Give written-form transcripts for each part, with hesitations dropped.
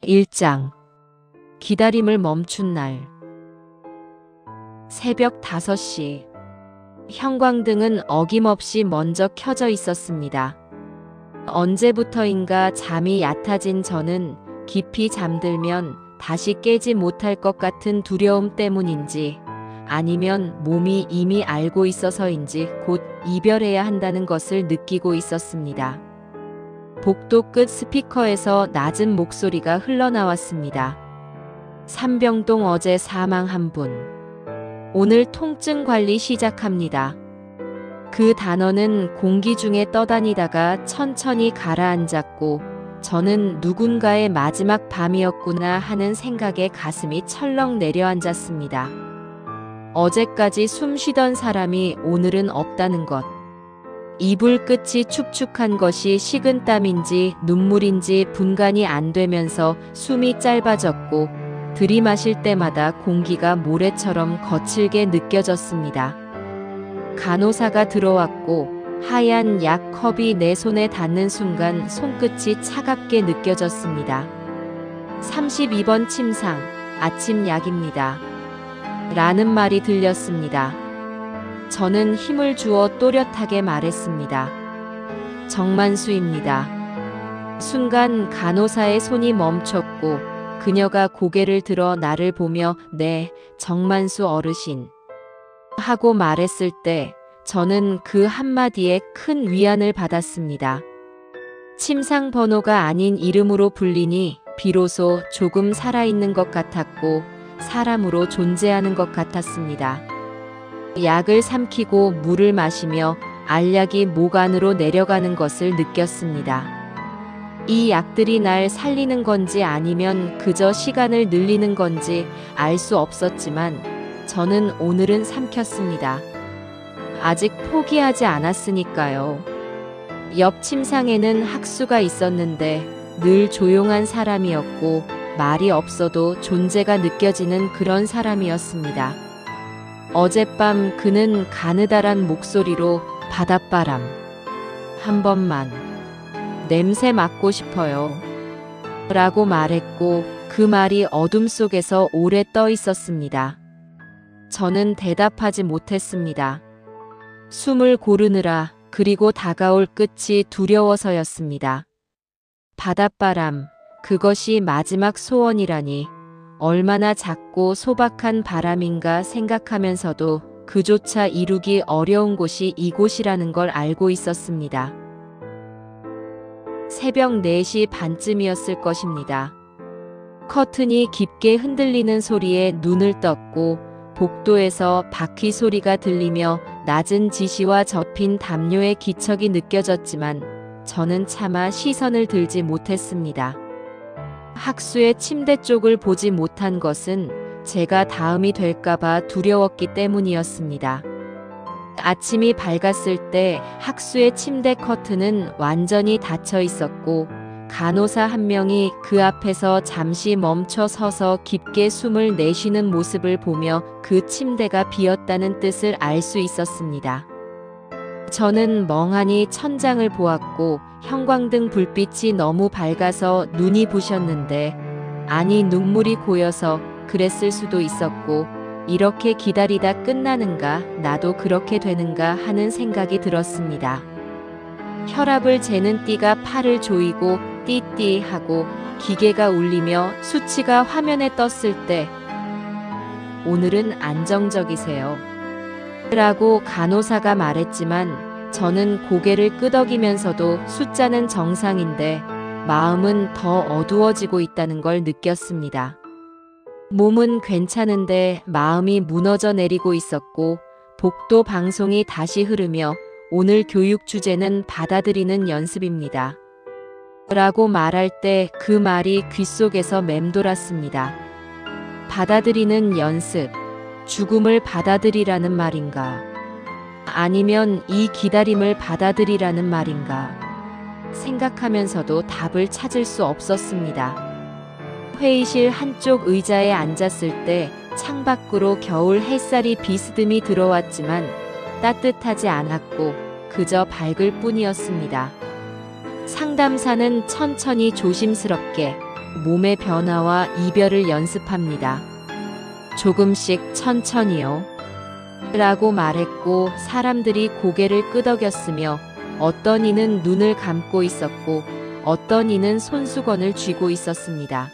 1장. 기다림을 멈춘 날. 새벽 5시. 형광등은 어김없이 먼저 켜져 있었습니다. 언제부터인가 잠이 얕아진 저는 깊이 잠들면 다시 깨지 못할 것 같은 두려움 때문인지 아니면 몸이 이미 알고 있어서인지 곧 이별해야 한다는 것을 느끼고 있었습니다. 복도 끝 스피커에서 낮은 목소리가 흘러나왔습니다. 삼병동 어제 사망한 분. 오늘 통증 관리 시작합니다. 그 단어는 공기 중에 떠다니다가 천천히 가라앉았고 저는 누군가의 마지막 밤이었구나 하는 생각에 가슴이 철렁 내려앉았습니다. 어제까지 숨 쉬던 사람이 오늘은 없다는 것. 이불 끝이 축축한 것이 식은땀인지 눈물인지 분간이 안 되면서 숨이 짧아졌고 들이마실 때마다 공기가 모래처럼 거칠게 느껴졌습니다. 간호사가 들어왔고 하얀 약 컵이 내 손에 닿는 순간 손끝이 차갑게 느껴졌습니다. 32번 침상, 아침 약입니다. 라는 말이 들렸습니다. 저는 힘을 주어 또렷하게 말했습니다. 정만수입니다. 순간 간호사의 손이 멈췄고 그녀가 고개를 들어 나를 보며 네, 정만수 어르신 하고 말했을 때 저는 그 한마디에 큰 위안을 받았습니다. 침상 번호가 아닌 이름으로 불리니 비로소 조금 살아있는 것 같았고 사람으로 존재하는 것 같았습니다. 약을 삼키고 물을 마시며 알약이 목 안으로 내려가는 것을 느꼈습니다. 이 약들이 날 살리는 건지 아니면 그저 시간을 늘리는 건지 알 수 없었지만 저는 오늘은 삼켰습니다. 아직 포기하지 않았으니까요. 옆 침상에는 학수가 있었는데 늘 조용한 사람이었고 말이 없어도 존재가 느껴지는 그런 사람이었습니다. 어젯밤 그는 가느다란 목소리로 바닷바람 한 번만 냄새 맡고 싶어요 라고 말했고 그 말이 어둠 속에서 오래 떠 있었습니다. 저는 대답하지 못했습니다. 숨을 고르느라 그리고 다가올 끝이 두려워서였습니다. 바닷바람, 그것이 마지막 소원이라니 얼마나 작고 소박한 바람인가 생각하면서도 그조차 이루기 어려운 곳이 이곳이라는 걸 알고 있었습니다. 새벽 4시 반쯤이었을 것입니다. 커튼이 깊게 흔들리는 소리에 눈을 떴고 복도에서 바퀴 소리가 들리며 낮은 지시와 접힌 담요의 기척이 느껴졌지만 저는 차마 시선을 들지 못했습니다. 학수의 침대 쪽을 보지 못한 것은 제가 다음이 될까봐 두려웠기 때문이었습니다. 아침이 밝았을 때 학수의 침대 커튼은 완전히 닫혀 있었고 간호사 한 명이 그 앞에서 잠시 멈춰 서서 깊게 숨을 내쉬는 모습을 보며 그 침대가 비었다는 뜻을 알 수 있었습니다. 저는 멍하니 천장을 보았고 형광등 불빛이 너무 밝아서 눈이 부셨는데 아니 눈물이 고여서 그랬을 수도 있었고 이렇게 기다리다 끝나는가 나도 그렇게 되는가 하는 생각이 들었습니다. 혈압을 재는 띠가 팔을 조이고 띠띠 하고 기계가 울리며 수치가 화면에 떴을 때 오늘은 안정적이세요 라고 간호사가 말했지만 저는 고개를 끄덕이면서도 숫자는 정상인데 마음은 더 어두워지고 있다는 걸 느꼈습니다. 몸은 괜찮은데 마음이 무너져 내리고 있었고 복도 방송이 다시 흐르며 오늘 교육 주제는 받아들이는 연습입니다. 라고 말할 때 그 말이 귓속에서 맴돌았습니다. 받아들이는 연습, 죽음을 받아들이라는 말인가? 아니면 이 기다림을 받아들이라는 말인가? 생각하면서도 답을 찾을 수 없었습니다. 회의실 한쪽 의자에 앉았을 때 창밖으로 겨울 햇살이 비스듬히 들어왔지만 따뜻하지 않았고 그저 밝을 뿐이었습니다. 상담사는 천천히 조심스럽게 몸의 변화와 이별을 연습합니다. 조금씩 천천히요. 라고 말했고 사람들이 고개를 끄덕였으며 어떤 이는 눈을 감고 있었고 어떤 이는 손수건을 쥐고 있었습니다.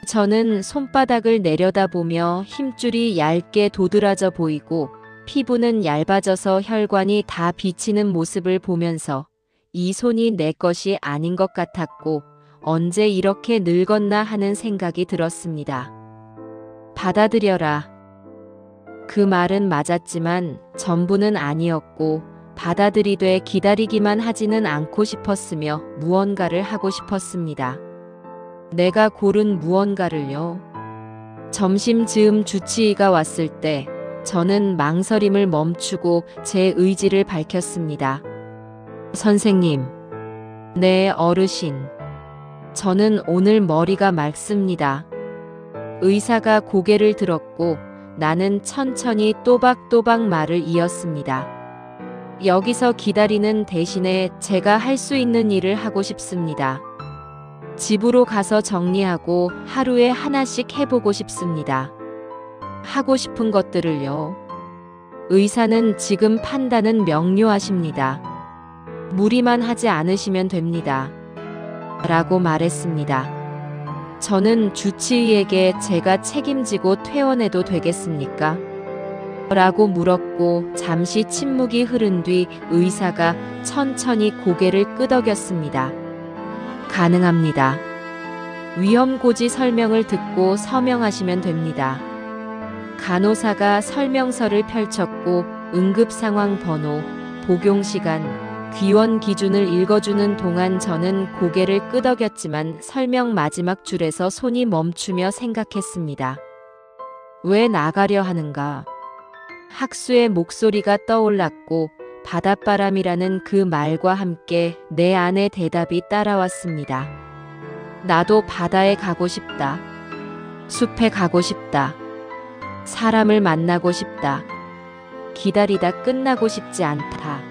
저는 손바닥을 내려다보며 힘줄이 얇게 도드라져 보이고 피부는 얇아져서 혈관이 다 비치는 모습을 보면서 이 손이 내 것이 아닌 것 같았고 언제 이렇게 늙었나 하는 생각이 들었습니다. 받아들여라. 그 말은 맞았지만 전부는 아니었고 받아들이되 기다리기만 하지는 않고 싶었으며 무언가를 하고 싶었습니다. 내가 고른 무언가를요. 점심 즈음 주치의가 왔을 때 저는 망설임을 멈추고 제 의지를 밝혔습니다. 선생님, 네 어르신. 저는 오늘 머리가 맑습니다. 의사가 고개를 들었고 나는 천천히 또박또박 말을 이었습니다. 여기서 기다리는 대신에 제가 할 수 있는 일을 하고 싶습니다. 집으로 가서 정리하고 하루에 하나씩 해보고 싶습니다. 하고 싶은 것들을요. 의사는 지금 판단은 명료하십니다. 무리만 하지 않으시면 됩니다. 라고 말했습니다. 저는 주치의에게 제가 책임지고 퇴원해도 되겠습니까? 라고 물었고 잠시 침묵이 흐른 뒤 의사가 천천히 고개를 끄덕였습니다. 가능합니다. 위험고지 설명을 듣고 서명하시면 됩니다. 간호사가 설명서를 펼쳤고 응급상황 번호, 복용시간, 귀원 기준을 읽어주는 동안 저는 고개를 끄덕였지만 설명 마지막 줄에서 손이 멈추며 생각했습니다. 왜 나가려 하는가? 학수의 목소리가 떠올랐고 바닷바람이라는 그 말과 함께 내 안의 대답이 따라왔습니다. 나도 바다에 가고 싶다. 숲에 가고 싶다. 사람을 만나고 싶다. 기다리다 끝나고 싶지 않다.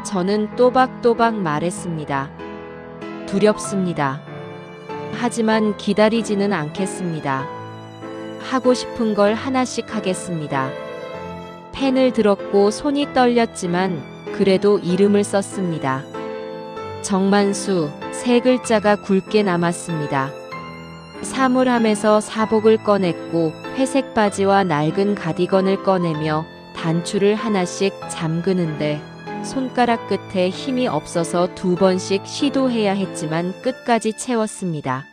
저는 또박또박 말했습니다. 두렵습니다. 하지만 기다리지는 않겠습니다. 하고 싶은 걸 하나씩 하겠습니다. 펜을 들었고 손이 떨렸지만 그래도 이름을 썼습니다. 정만수, 세 글자가 굵게 남았습니다. 사물함에서 사복을 꺼냈고 회색 바지와 낡은 가디건을 꺼내며 단추를 하나씩 잠그는데 손가락 끝에 힘이 없어서 2번씩 시도해야 했지만 끝까지 채웠습니다.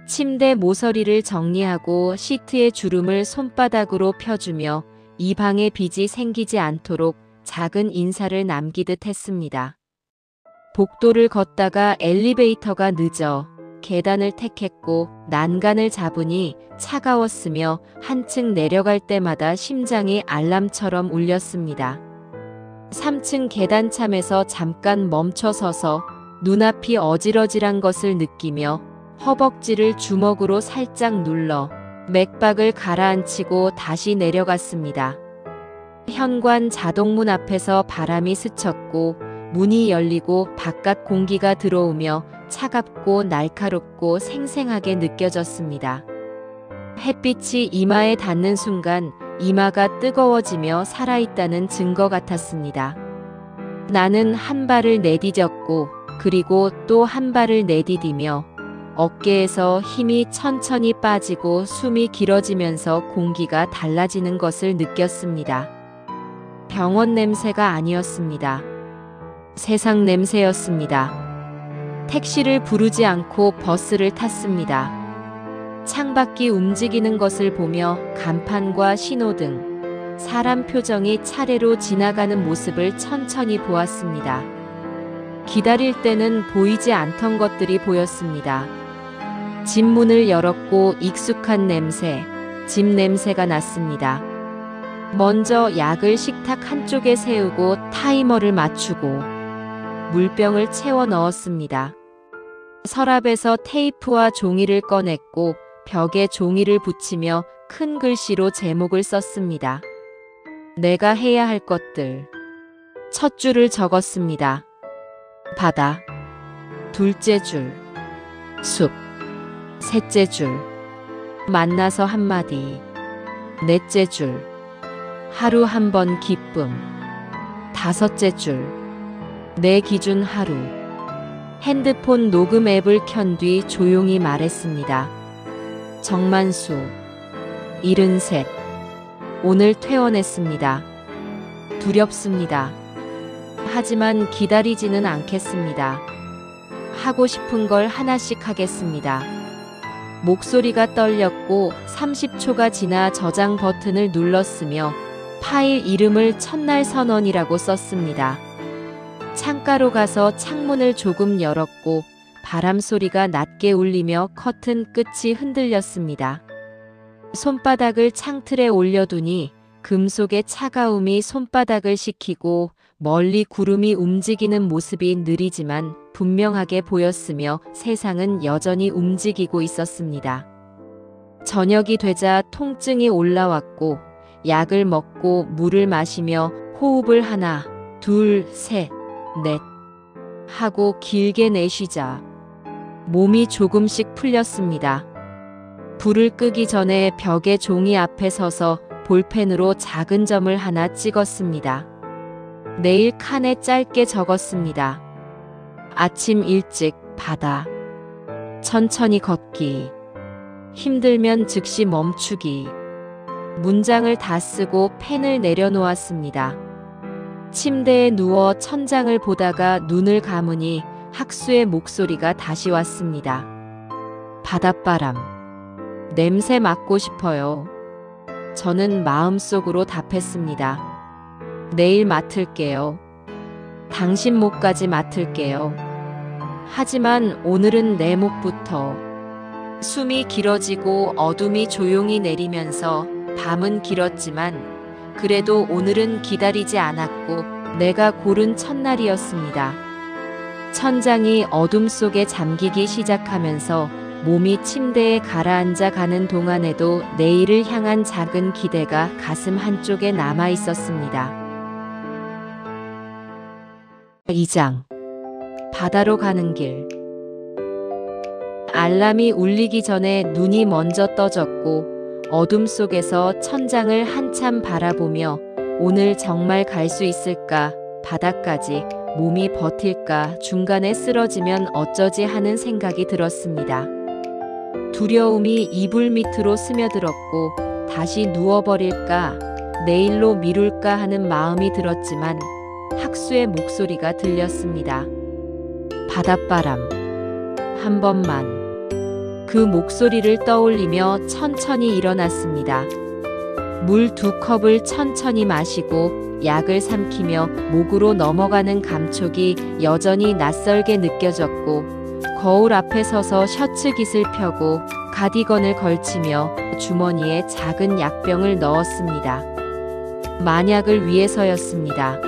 침대 모서리를 정리하고 시트의 주름을 손바닥으로 펴주며 이 방에 빚이 생기지 않도록 작은 인사를 남기듯 했습니다. 복도를 걷다가 엘리베이터가 늦어 계단을 택했고 난간을 잡으니 차가웠으며 한층 내려갈 때마다 심장이 알람처럼 울렸습니다. 3층 계단참에서 잠깐 멈춰서서 눈앞이 어지러질한 것을 느끼며 허벅지를 주먹으로 살짝 눌러 맥박을 가라앉히고 다시 내려갔습니다. 현관 자동문 앞에서 바람이 스쳤고 문이 열리고 바깥 공기가 들어오며 차갑고 날카롭고 생생하게 느껴졌습니다. 햇빛이 이마에 닿는 순간 이마가 뜨거워지며 살아있다는 증거 같았습니다. 나는 한 발을 내디뎠고 그리고 또 한 발을 내디디며 어깨에서 힘이 천천히 빠지고 숨이 길어지면서 공기가 달라지는 것을 느꼈습니다. 병원 냄새가 아니었습니다. 세상 냄새였습니다. 택시를 부르지 않고 버스를 탔습니다. 창밖이 움직이는 것을 보며 간판과 신호등, 사람 표정이 차례로 지나가는 모습을 천천히 보았습니다. 기다릴 때는 보이지 않던 것들이 보였습니다. 집 문을 열었고 익숙한 냄새, 집 냄새가 났습니다. 먼저 약을 식탁 한쪽에 세우고 타이머를 맞추고 물병을 채워 넣었습니다. 서랍에서 테이프와 종이를 꺼냈고 벽에 종이를 붙이며 큰 글씨로 제목을 썼습니다. 내가 해야 할 것들. 첫 줄을 적었습니다. 바다. 둘째 줄. 숲. 셋째 줄, 만나서 한마디. 넷째 줄, 하루 한 번 기쁨. 다섯째 줄, 내 기준 하루. 핸드폰 녹음 앱을 켠 뒤 조용히 말했습니다. 정만수, 73. 오늘 퇴원했습니다. 두렵습니다. 하지만 기다리지는 않겠습니다. 하고 싶은 걸 하나씩 하겠습니다. 목소리가 떨렸고 30초가 지나 저장 버튼을 눌렀으며 파일 이름을 첫날 선언이라고 썼습니다. 창가로 가서 창문을 조금 열었고 바람 소리가 낮게 울리며 커튼 끝이 흔들렸습니다. 손바닥을 창틀에 올려두니 금속의 차가움이 손바닥을 식히고 멀리 구름이 움직이는 모습이 느리지만 분명하게 보였으며 세상은 여전히 움직이고 있었습니다. 저녁이 되자 통증이 올라왔고 약을 먹고 물을 마시며 호흡을 하나, 둘, 셋, 넷 하고 길게 내쉬자 몸이 조금씩 풀렸습니다. 불을 끄기 전에 벽에 종이 앞에 서서 볼펜으로 작은 점을 하나 찍었습니다. 내일 칸에 짧게 적었습니다. 아침 일찍 바다. 천천히 걷기. 힘들면 즉시 멈추기. 문장을 다 쓰고 펜을 내려놓았습니다. 침대에 누워 천장을 보다가 눈을 감으니 학수의 목소리가 다시 왔습니다. 바닷바람. 냄새 맡고 싶어요. 저는 마음속으로 답했습니다. 내일 맡을게요. 당신 목까지 맡을게요. 하지만 오늘은 내 목부터. 숨이 길어지고 어둠이 조용히 내리면서 밤은 길었지만 그래도 오늘은 기다리지 않았고 내가 고른 첫날이었습니다. 천장이 어둠 속에 잠기기 시작하면서 몸이 침대에 가라앉아 가는 동안에도 내일을 향한 작은 기대가 가슴 한쪽에 남아 있었습니다. 2장. 바다로 가는 길. 알람이 울리기 전에 눈이 먼저 떠졌고 어둠 속에서 천장을 한참 바라보며 오늘 정말 갈 수 있을까, 바다까지 몸이 버틸까, 중간에 쓰러지면 어쩌지 하는 생각이 들었습니다. 두려움이 이불 밑으로 스며들었고 다시 누워버릴까, 내일로 미룰까 하는 마음이 들었지만 학수의 목소리가 들렸습니다. 바닷바람. 한 번만. 그 목소리를 떠올리며 천천히 일어났습니다. 물 2컵을 천천히 마시고 약을 삼키며 목으로 넘어가는 감촉이 여전히 낯설게 느껴졌고 거울 앞에 서서 셔츠 깃을 펴고 가디건을 걸치며 주머니에 작은 약병을 넣었습니다. 만약을 위해서였습니다.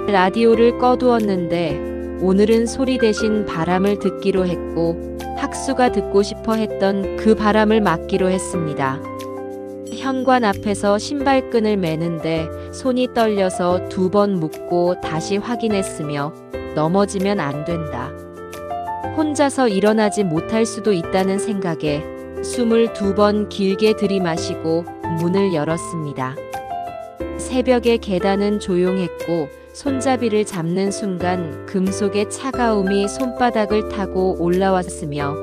라디오를 꺼두었는데 오늘은 소리 대신 바람을 듣기로 했고 학수가 듣고 싶어 했던 그 바람을 막기로 했습니다. 현관 앞에서 신발끈을 매는데 손이 떨려서 2번 묶고 다시 확인했으며 넘어지면 안 된다. 혼자서 일어나지 못할 수도 있다는 생각에 숨을 2번 길게 들이마시고 문을 열었습니다. 새벽의 계단은 조용했고 손잡이를 잡는 순간 금속의 차가움이 손바닥을 타고 올라왔으며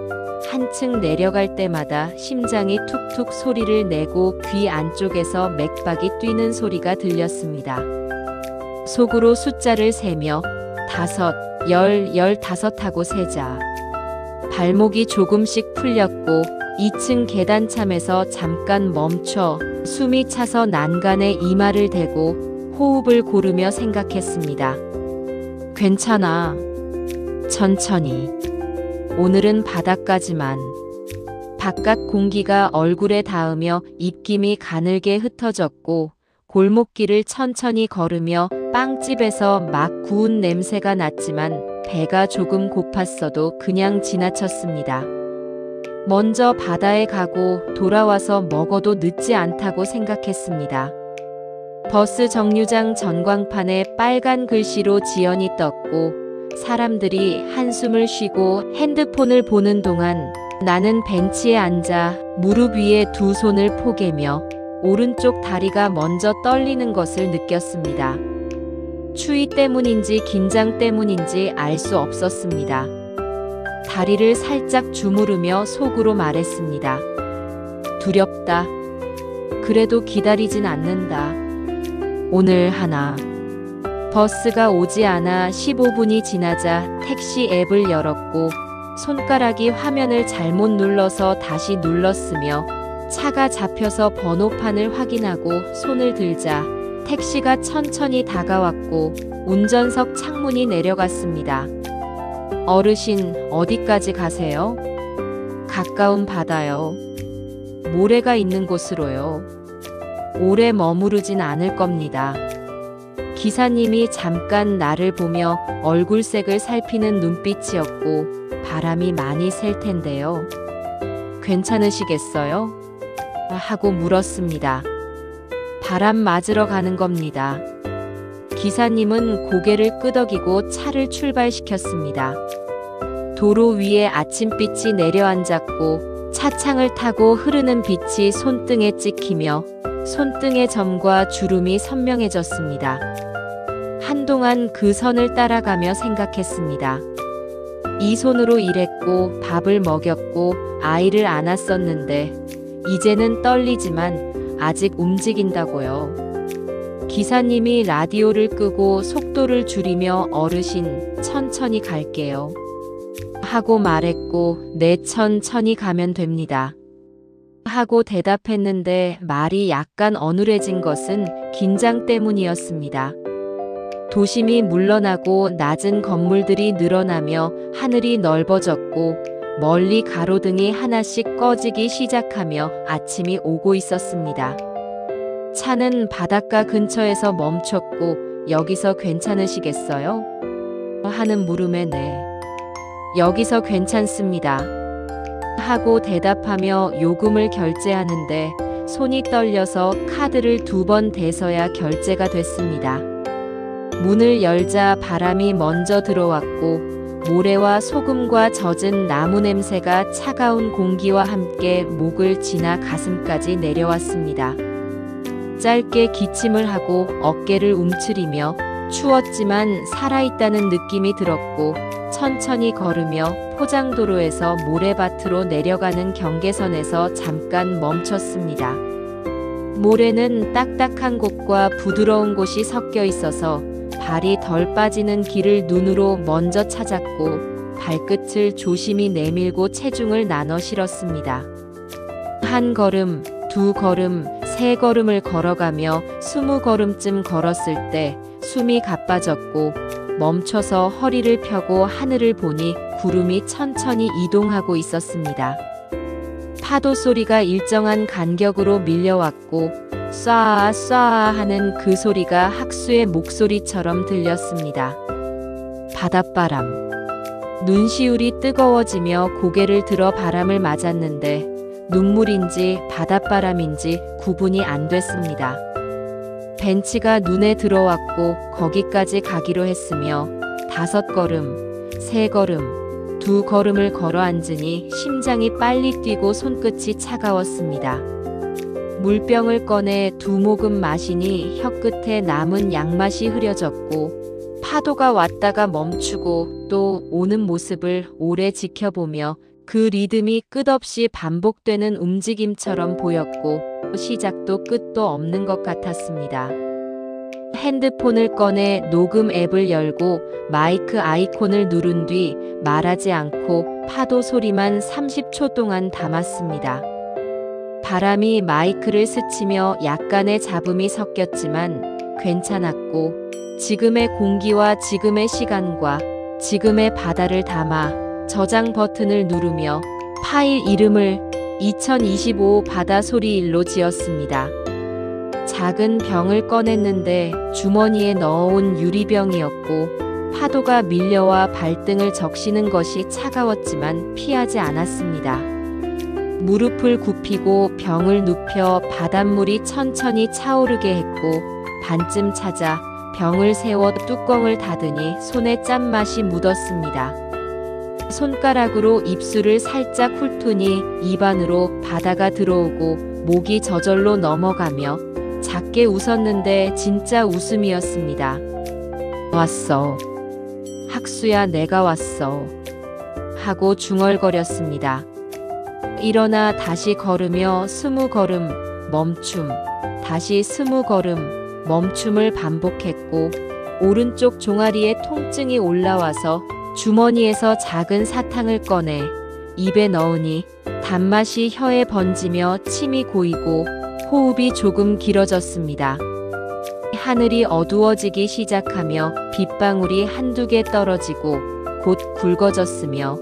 한층 내려갈 때마다 심장이 툭툭 소리를 내고 귀 안쪽에서 맥박이 뛰는 소리가 들렸습니다. 속으로 숫자를 세며 5, 10, 15하고 세자. 발목이 조금씩 풀렸고 2층 계단참에서 잠깐 멈춰 숨이 차서 난간에 이마를 대고 호흡을 고르며 생각했습니다. 괜찮아. 천천히. 오늘은 바닥까지만. 바깥 공기가 얼굴에 닿으며 입김이 가늘게 흩어졌고 골목길을 천천히 걸으며 빵집에서 막 구운 냄새가 났지만 배가 조금 고팠어도 그냥 지나쳤습니다. 먼저 바다에 가고 돌아와서 먹어도 늦지 않다고 생각했습니다. 버스 정류장 전광판에 빨간 글씨로 지연이 떴고 사람들이 한숨을 쉬고 핸드폰을 보는 동안 나는 벤치에 앉아 무릎 위에 두 손을 포개며 오른쪽 다리가 먼저 떨리는 것을 느꼈습니다. 추위 때문인지 긴장 때문인지 알 수 없었습니다. 다리를 살짝 주무르며 속으로 말했습니다. 두렵다. 그래도 기다리진 않는다. 오늘 하나. 버스가 오지 않아 15분이 지나자 택시 앱을 열었고 손가락이 화면을 잘못 눌러서 다시 눌렀으며 차가 잡혀서 번호판을 확인하고 손을 들자 택시가 천천히 다가왔고 운전석 창문이 내려갔습니다. 어르신, 어디까지 가세요? 가까운 바다요. 모래가 있는 곳으로요. 오래 머무르진 않을 겁니다. 기사님이 잠깐 나를 보며 얼굴색을 살피는 눈빛이었고 바람이 많이 셀 텐데요. 괜찮으시겠어요? 하고 물었습니다. 바람 맞으러 가는 겁니다. 기사님은 고개를 끄덕이고 차를 출발시켰습니다. 도로 위에 아침빛이 내려앉았고 차창을 타고 흐르는 빛이 손등에 찍히며 손등의 점과 주름이 선명해졌습니다. 한동안 그 선을 따라가며 생각했습니다. 이 손으로 일했고 밥을 먹였고 아이를 안았었는데 이제는 떨리지만 아직 움직인다고요. 기사님이 라디오를 끄고 속도를 줄이며 어르신, 천천히 갈게요. 하고 말했고 네, 천천히 가면 됩니다. 하고 대답했는데 말이 약간 어눌해진 것은 긴장 때문이었습니다. 도심이 물러나고 낮은 건물들이 늘어나며 하늘이 넓어졌고 멀리 가로등이 하나씩 꺼지기 시작하며 아침이 오고 있었습니다. 차는 바닷가 근처에서 멈췄고 여기서 괜찮으시겠어요? 하는 물음에 네. 여기서 괜찮습니다. 하고 대답하며 요금을 결제하는데 손이 떨려서 카드를 2번 대서야 결제가 됐습니다. 문을 열자 바람이 먼저 들어왔고 모래와 소금과 젖은 나무 냄새가 차가운 공기와 함께 목을 지나 가슴까지 내려왔습니다. 짧게 기침을 하고 어깨를 움츠리며 추웠지만 살아있다는 느낌이 들었고 천천히 걸으며 포장도로에서 모래밭으로 내려가는 경계선에서 잠깐 멈췄습니다. 모래는 딱딱한 곳과 부드러운 곳이 섞여 있어서 발이 덜 빠지는 길을 눈으로 먼저 찾았고 발끝을 조심히 내밀고 체중을 나눠 실었습니다. 한 걸음, 2걸음, 3걸음을 걸어가며 20걸음쯤 걸었을 때 숨이 가빠졌고 멈춰서 허리를 펴고 하늘을 보니 구름이 천천히 이동하고 있었습니다. 파도 소리가 일정한 간격으로 밀려왔고 쏴아 쏴아 하는 그 소리가 학수의 목소리처럼 들렸습니다. 바닷바람. 눈시울이 뜨거워지며 고개를 들어 바람을 맞았는데 눈물인지 바닷바람인지 구분이 안 됐습니다. 벤치가 눈에 들어왔고 거기까지 가기로 했으며 5걸음, 3걸음, 2걸음을 걸어 앉으니 심장이 빨리 뛰고 손끝이 차가웠습니다. 물병을 꺼내 2모금 마시니 혀끝에 남은 양맛이 흐려졌고 파도가 왔다가 멈추고 또 오는 모습을 오래 지켜보며 그 리듬이 끝없이 반복되는 움직임처럼 보였고 시작도 끝도 없는 것 같았습니다. 핸드폰을 꺼내 녹음 앱을 열고 마이크 아이콘을 누른 뒤 말하지 않고 파도 소리만 30초 동안 담았습니다. 바람이 마이크를 스치며 약간의 잡음이 섞였지만 괜찮았고 지금의 공기와 지금의 시간과 지금의 바다를 담아 저장 버튼을 누르며 파일 이름을 2025 바다소리일로 지었습니다. 작은 병을 꺼냈는데 주머니에 넣어온 유리병이었고 파도가 밀려와 발등을 적시는 것이 차가웠지만 피하지 않았습니다. 무릎을 굽히고 병을 눕혀 바닷물이 천천히 차오르게 했고 반쯤 찾아 병을 세워 뚜껑을 닫으니 손에 짠맛이 묻었습니다. 손가락으로 입술을 살짝 훑으니 입안으로 바다가 들어오고 목이 저절로 넘어가며 작게 웃었는데 진짜 웃음이었습니다. 왔어. 학수야, 내가 왔어. 하고 중얼거렸습니다. 일어나 다시 걸으며 20걸음 멈춤, 다시 20걸음 멈춤을 반복했고 오른쪽 종아리에 통증이 올라와서 주머니에서 작은 사탕을 꺼내 입에 넣으니 단맛이 혀에 번지며 침이 고이고 호흡이 조금 길어졌습니다. 하늘이 어두워지기 시작하며 빗방울이 한두 개 떨어지고 곧 굵어졌으며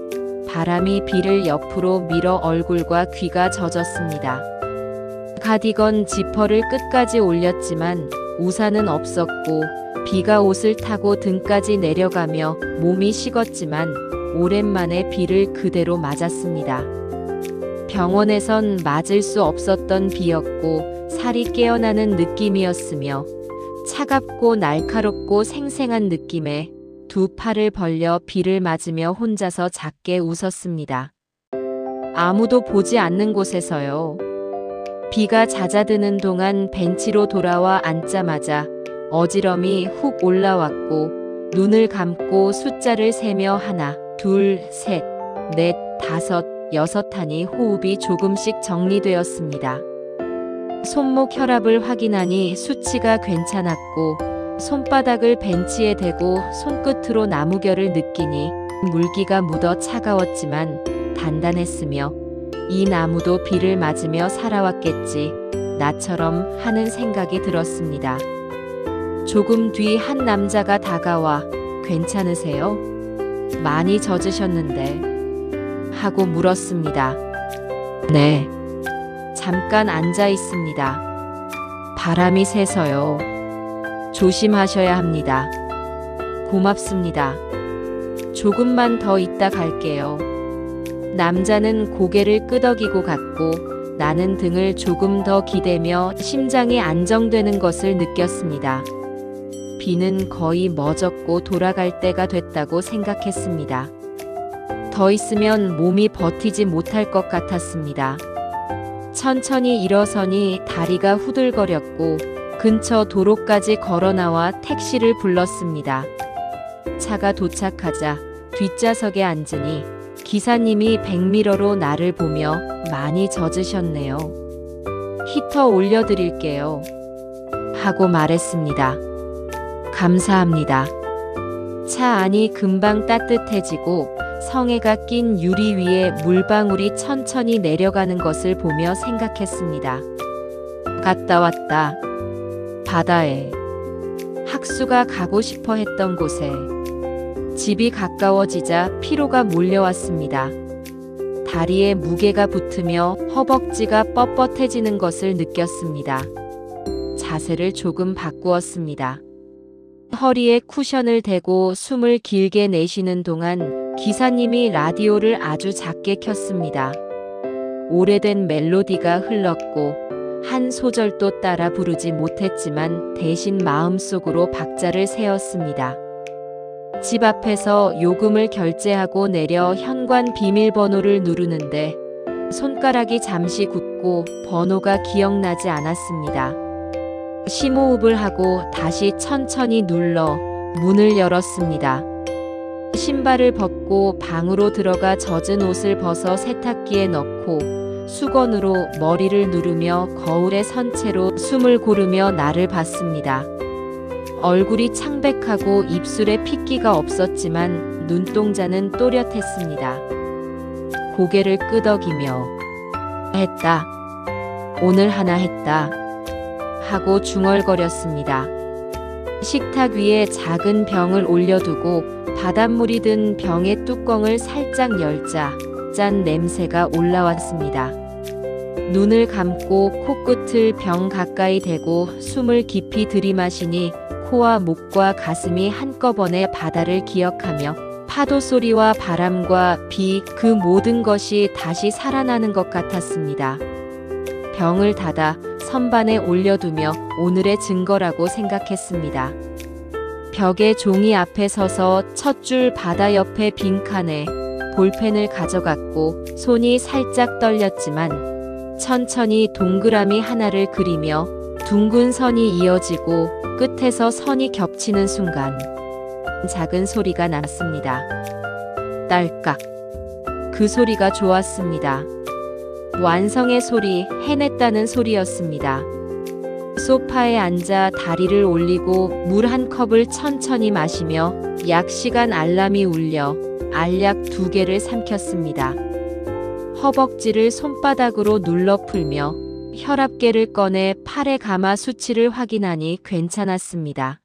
바람이 비를 옆으로 밀어 얼굴과 귀가 젖었습니다. 가디건 지퍼를 끝까지 올렸지만 우산은 없었고 비가 옷을 타고 등까지 내려가며 몸이 식었지만 오랜만에 비를 그대로 맞았습니다. 병원에선 맞을 수 없었던 비였고 살이 깨어나는 느낌이었으며 차갑고 날카롭고 생생한 느낌에 두 팔을 벌려 비를 맞으며 혼자서 작게 웃었습니다. 아무도 보지 않는 곳에서요. 비가 잦아드는 동안 벤치로 돌아와 앉자마자 어지럼이 훅 올라왔고 눈을 감고 숫자를 세며 하나, 둘, 셋, 넷, 다섯, 여섯 하니 호흡이 조금씩 정리되었습니다. 손목 혈압을 확인하니 수치가 괜찮았고 손바닥을 벤치에 대고 손끝으로 나무결을 느끼니 물기가 묻어 차가웠지만 단단했으며 이 나무도 비를 맞으며 살아왔겠지 나처럼 하는 생각이 들었습니다. 조금 뒤 한 남자가 다가와 괜찮으세요? 많이 젖으셨는데 하고 물었습니다. 네. 잠깐 앉아 있습니다. 바람이 세서요. 조심하셔야 합니다. 고맙습니다. 조금만 더 있다 갈게요. 남자는 고개를 끄덕이고 갔고 나는 등을 조금 더 기대며 심장이 안정되는 것을 느꼈습니다. 비는 거의 멎었고 돌아갈 때가 됐다고 생각했습니다. 더 있으면 몸이 버티지 못할 것 같았습니다. 천천히 일어서니 다리가 후들거렸고 근처 도로까지 걸어나와 택시를 불렀습니다. 차가 도착하자 뒷좌석에 앉으니 기사님이 백미러로 나를 보며 많이 젖으셨네요. 히터 올려드릴게요. 하고 말했습니다. 감사합니다. 차 안이 금방 따뜻해지고 성에가 낀 유리 위에 물방울이 천천히 내려가는 것을 보며 생각했습니다. 갔다 왔다. 바다에. 학수가 가고 싶어 했던 곳에. 집이 가까워지자 피로가 몰려왔습니다. 다리에 무게가 붙으며 허벅지가 뻣뻣해지는 것을 느꼈습니다. 자세를 조금 바꾸었습니다. 허리에 쿠션을 대고 숨을 길게 내쉬는 동안 기사님이 라디오를 아주 작게 켰습니다. 오래된 멜로디가 흘렀고 한 소절도 따라 부르지 못했지만 대신 마음속으로 박자를 세었습니다. 집 앞에서 요금을 결제하고 내려 현관 비밀번호를 누르는데 손가락이 잠시 굳고 번호가 기억나지 않았습니다. 심호흡을 하고 다시 천천히 눌러 문을 열었습니다. 신발을 벗고 방으로 들어가 젖은 옷을 벗어 세탁기에 넣고 수건으로 머리를 누르며 거울에 선 채로 숨을 고르며 나를 봤습니다. 얼굴이 창백하고 입술에 핏기가 없었지만 눈동자는 또렷했습니다. 고개를 끄덕이며 했다. 오늘 하나 했다. 하고 중얼거렸습니다. 식탁 위에 작은 병을 올려두고 바닷물이 든 병의 뚜껑을 살짝 열자 짠 냄새가 올라왔습니다. 눈을 감고 코끝을 병 가까이 대고 숨을 깊이 들이마시니 코와 목과 가슴이 한꺼번에 바다를 기억하며 파도 소리와 바람과 비 그 모든 것이 다시 살아나는 것 같았습니다. 병을 닫아 선반에 올려두며 오늘의 증거라고 생각했습니다. 벽에 종이 앞에 서서 첫 줄 바다 옆에 빈칸에 볼펜을 가져갔고 손이 살짝 떨렸지만 천천히 동그라미 하나를 그리며 둥근 선이 이어지고 끝에서 선이 겹치는 순간 작은 소리가 났습니다. 딸깍. 그 소리가 좋았습니다. 완성의 소리, 해냈다는 소리였습니다. 소파에 앉아 다리를 올리고 물 한 컵을 천천히 마시며 약 시간 알람이 울려 알약 2개를 삼켰습니다. 허벅지를 손바닥으로 눌러 풀며 혈압계를 꺼내 팔에 감아 수치를 확인하니 괜찮았습니다.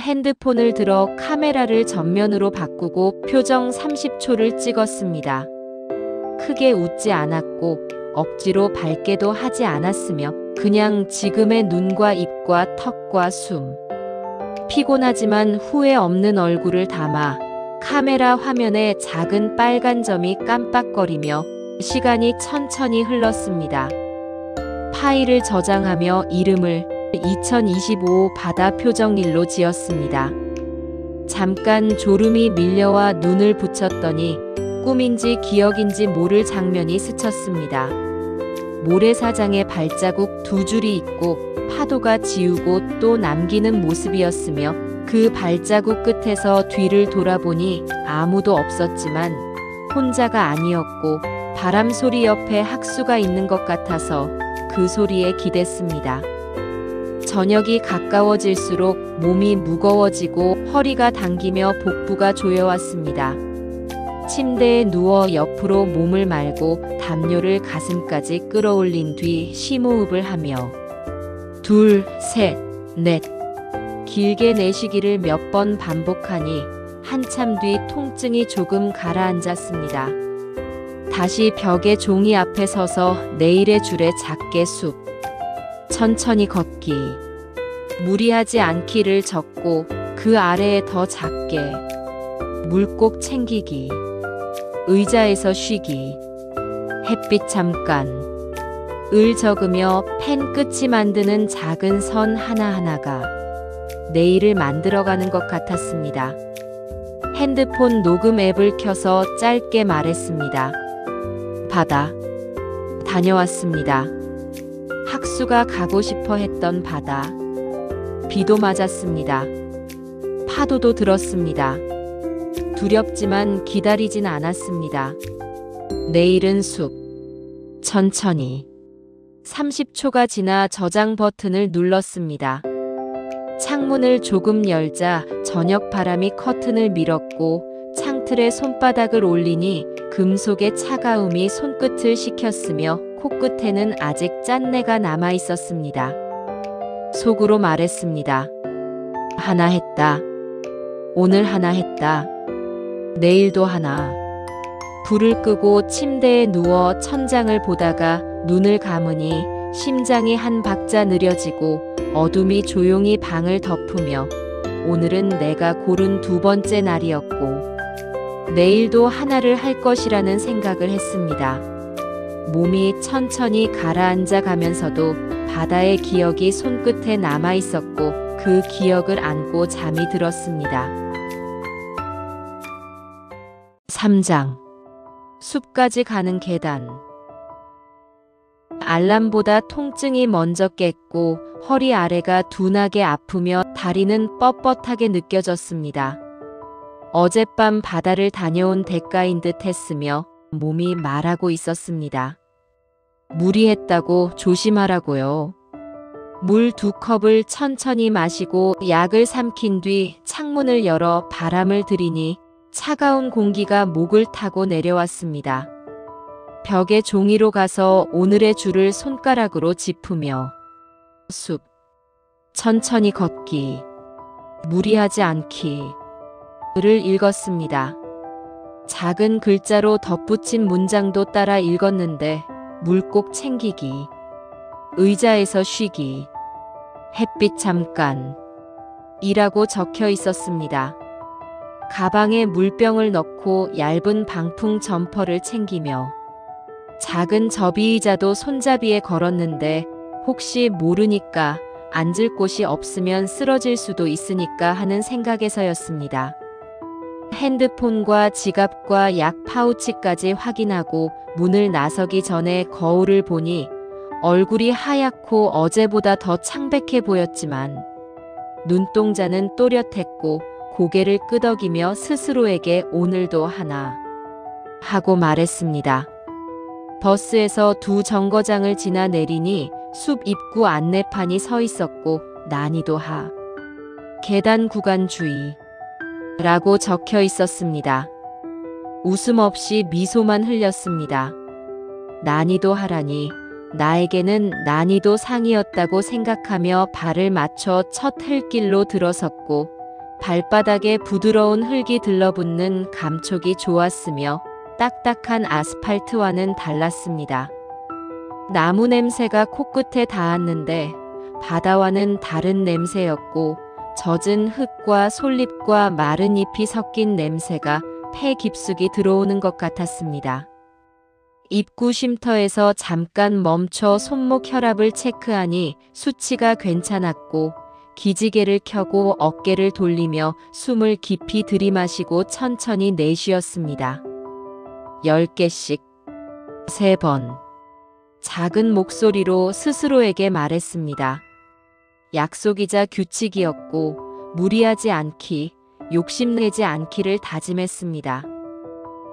핸드폰을 들어 카메라를 전면으로 바꾸고 표정 30초를 찍었습니다. 크게 웃지 않았고 억지로 밝게도 하지 않았으며 그냥 지금의 눈과 입과 턱과 숨. 피곤하지만 후회 없는 얼굴을 담아 카메라 화면에 작은 빨간 점이 깜빡거리며 시간이 천천히 흘렀습니다. 파일을 저장하며 이름을 2025 바다 표정일로 지었습니다. 잠깐 졸음이 밀려와 눈을 붙였더니 꿈인지 기억인지 모를 장면이 스쳤습니다. 모래사장에 발자국 2줄이 있고 파도가 지우고 또 남기는 모습이었으며 그 발자국 끝에서 뒤를 돌아보니 아무도 없었지만 혼자가 아니었고 바람 소리 옆에 학수가 있는 것 같아서 그 소리에 기댔습니다. 저녁이 가까워질수록 몸이 무거워지고 허리가 당기며 복부가 조여왔습니다. 침대에 누워 옆으로 몸을 말고 담요를 가슴까지 끌어올린 뒤 심호흡을 하며 2, 3, 넷 길게 내쉬기를 몇 번 반복하니 한참 뒤 통증이 조금 가라앉았습니다. 다시 벽에 종이 앞에 서서 내일의 줄에 작게 숲. 천천히 걷기. 무리하지 않기를 적고 그 아래에 더 작게. 물 꼭 챙기기. 의자에서 쉬기. 햇빛 잠깐. 을 적으며 펜 끝이 만드는 작은 선 하나하나가 내일을 만들어가는 것 같았습니다. 핸드폰 녹음 앱을 켜서 짧게 말했습니다. 바다. 다녀왔습니다. 학수가 가고 싶어 했던 바다. 비도 맞았습니다. 파도도 들었습니다. 두렵지만 기다리진 않았습니다. 내일은 숲. 천천히. 30초가 지나 저장 버튼을 눌렀습니다. 창문을 조금 열자 저녁 바람이 커튼을 밀었고 창틀에 손바닥을 올리니 금속의 차가움이 손끝을 식혔으며 코끝에는 아직 짠내가 남아 있었습니다. 속으로 말했습니다. 하나 했다. 오늘 하나 했다. 내일도 하나. 불을 끄고 침대에 누워 천장을 보다가 눈을 감으니 심장이 한 박자 느려지고 어둠이 조용히 방을 덮으며 오늘은 내가 고른 2번째 날이었고 내일도 하나를 할 것이라는 생각을 했습니다. 몸이 천천히 가라앉아 가면서도 바다의 기억이 손끝에 남아 있었고 그 기억을 안고 잠이 들었습니다. 3장. 숲까지 가는 계단. 알람보다 통증이 먼저 깼고 허리 아래가 둔하게 아프며 다리는 뻣뻣하게 느껴졌습니다. 어젯밤 바다를 다녀온 대가인 듯 했으며 몸이 말하고 있었습니다. 무리했다고 조심하라고요. 물 2컵을 천천히 마시고 약을 삼킨 뒤 창문을 열어 바람을 들이니 차가운 공기가 목을 타고 내려왔습니다. 벽에 종이로 가서 오늘의 줄을 손가락으로 짚으며 숲. 천천히 걷기. 무리하지 않기. 를 읽었습니다. 작은 글자로 덧붙인 문장도 따라 읽었는데 물 꼭 챙기기. 의자에서 쉬기. 햇빛 잠깐. 이라고 적혀 있었습니다. 가방에 물병을 넣고 얇은 방풍 점퍼를 챙기며 작은 접이의자도 손잡이에 걸었는데 혹시 모르니까 앉을 곳이 없으면 쓰러질 수도 있으니까 하는 생각에서였습니다. 핸드폰과 지갑과 약 파우치까지 확인하고 문을 나서기 전에 거울을 보니 얼굴이 하얗고 어제보다 더 창백해 보였지만 눈동자는 또렷했고 고개를 끄덕이며 스스로에게 오늘도 하나 하고 말했습니다. 버스에서 두 정거장을 지나 내리니 숲 입구 안내판이 서 있었고 난이도 하, 계단 구간 주의 라고 적혀 있었습니다. 웃음 없이 미소만 흘렸습니다. 난이도 하라니 나에게는 난이도 상이었다고 생각하며 발을 맞춰 첫 흙길로 들어섰고 발바닥에 부드러운 흙이 들러붙는 감촉이 좋았으며 딱딱한 아스팔트와는 달랐습니다. 나무 냄새가 코끝에 닿았는데 바다와는 다른 냄새였고 젖은 흙과 솔잎과 마른 잎이 섞인 냄새가 폐 깊숙이 들어오는 것 같았습니다. 입구 쉼터에서 잠깐 멈춰 손목 혈압을 체크하니 수치가 괜찮았고 기지개를 켜고 어깨를 돌리며 숨을 깊이 들이마시고 천천히 내쉬었습니다. 10개씩 3번. 작은 목소리로 스스로에게 말했습니다. 약속이자 규칙이었고 무리하지 않기, 욕심내지 않기를 다짐했습니다.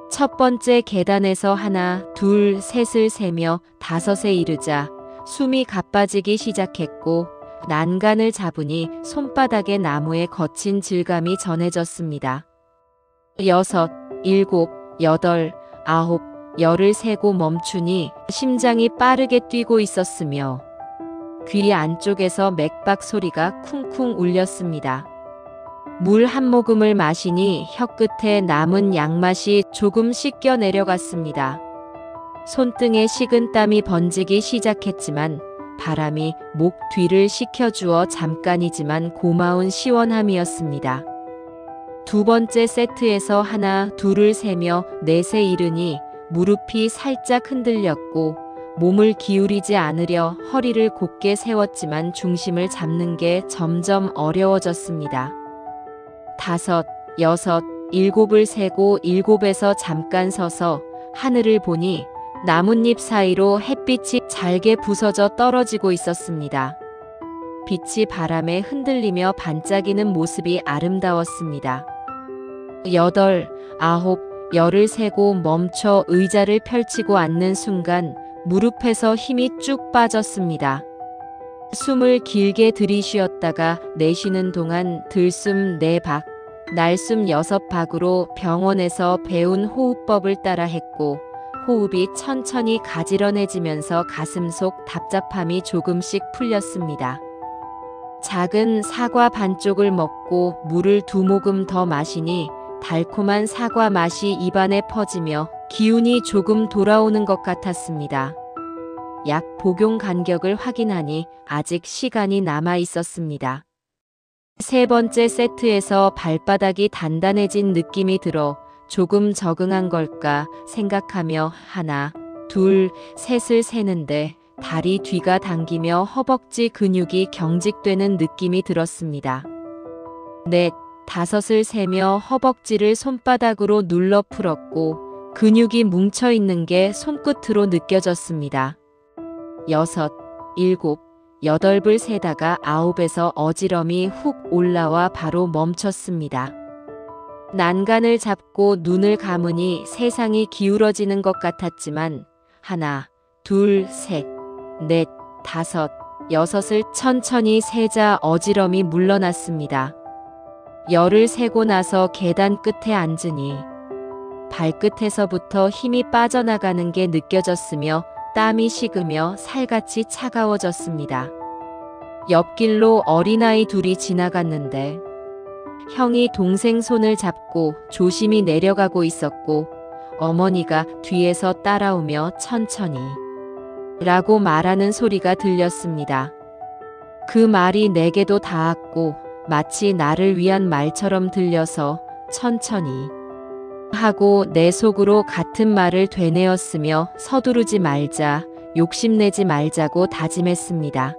첫 번째 계단에서 하나, 둘, 셋을 세며 5에 이르자 숨이 가빠지기 시작했고 난간을 잡으니 손바닥에 나무의 거친 질감이 전해졌습니다. 6, 7, 8, 9, 10을 세고 멈추니 심장이 빠르게 뛰고 있었으며 귀 안쪽에서 맥박 소리가 쿵쿵 울렸습니다. 물 한 모금을 마시니 혀끝에 남은 양맛이 조금 씻겨 내려갔습니다. 손등에 식은 땀이 번지기 시작했지만 바람이 목 뒤를 식혀주어 잠깐이지만 고마운 시원함이었습니다. 두 번째 세트에서 하나, 둘을 세며 4에 이르니 무릎이 살짝 흔들렸고 몸을 기울이지 않으려 허리를 곧게 세웠지만 중심을 잡는 게 점점 어려워졌습니다. 5, 6, 7을 세고 7에서 잠깐 서서 하늘을 보니 나뭇잎 사이로 햇빛이 잘게 부서져 떨어지고 있었습니다. 빛이 바람에 흔들리며 반짝이는 모습이 아름다웠습니다. 8, 9, 10을 세고 멈춰 의자를 펼치고 앉는 순간 무릎에서 힘이 쭉 빠졌습니다. 숨을 길게 들이쉬었다가 내쉬는 동안 들숨 4박, 날숨 6박으로 병원에서 배운 호흡법을 따라 했고 호흡이 천천히 가지런해지면서 가슴속 답답함이 조금씩 풀렸습니다. 작은 사과 반쪽을 먹고 물을 2모금 더 마시니 달콤한 사과 맛이 입안에 퍼지며 기운이 조금 돌아오는 것 같았습니다. 약 복용 간격을 확인하니 아직 시간이 남아 있었습니다. 세 번째 세트에서 발바닥이 단단해진 느낌이 들어 조금 적응한 걸까 생각하며 하나, 둘, 셋을 세는데 다리 뒤가 당기며 허벅지 근육이 경직되는 느낌이 들었습니다. 넷, 5을 세며 허벅지를 손바닥으로 눌러 풀었고 근육이 뭉쳐있는 게 손끝으로 느껴졌습니다. 6, 7, 8을 세다가 9에서 어지럼이 훅 올라와 바로 멈췄습니다. 난간을 잡고 눈을 감으니 세상이 기울어지는 것 같았지만 하나, 둘, 셋, 넷, 5, 6을 천천히 세자 어지럼이 물러났습니다. 10을 세고 나서 계단 끝에 앉으니 발끝에서부터 힘이 빠져나가는 게 느껴졌으며 땀이 식으며 살같이 차가워졌습니다. 옆길로 어린아이 둘이 지나갔는데 형이 동생 손을 잡고 조심히 내려가고 있었고 어머니가 뒤에서 따라오며 천천히 라고 말하는 소리가 들렸습니다. 그 말이 내게도 닿았고 마치 나를 위한 말처럼 들려서 천천히 하고 내 속으로 같은 말을 되뇌었으며 서두르지 말자, 욕심내지 말자고 다짐했습니다.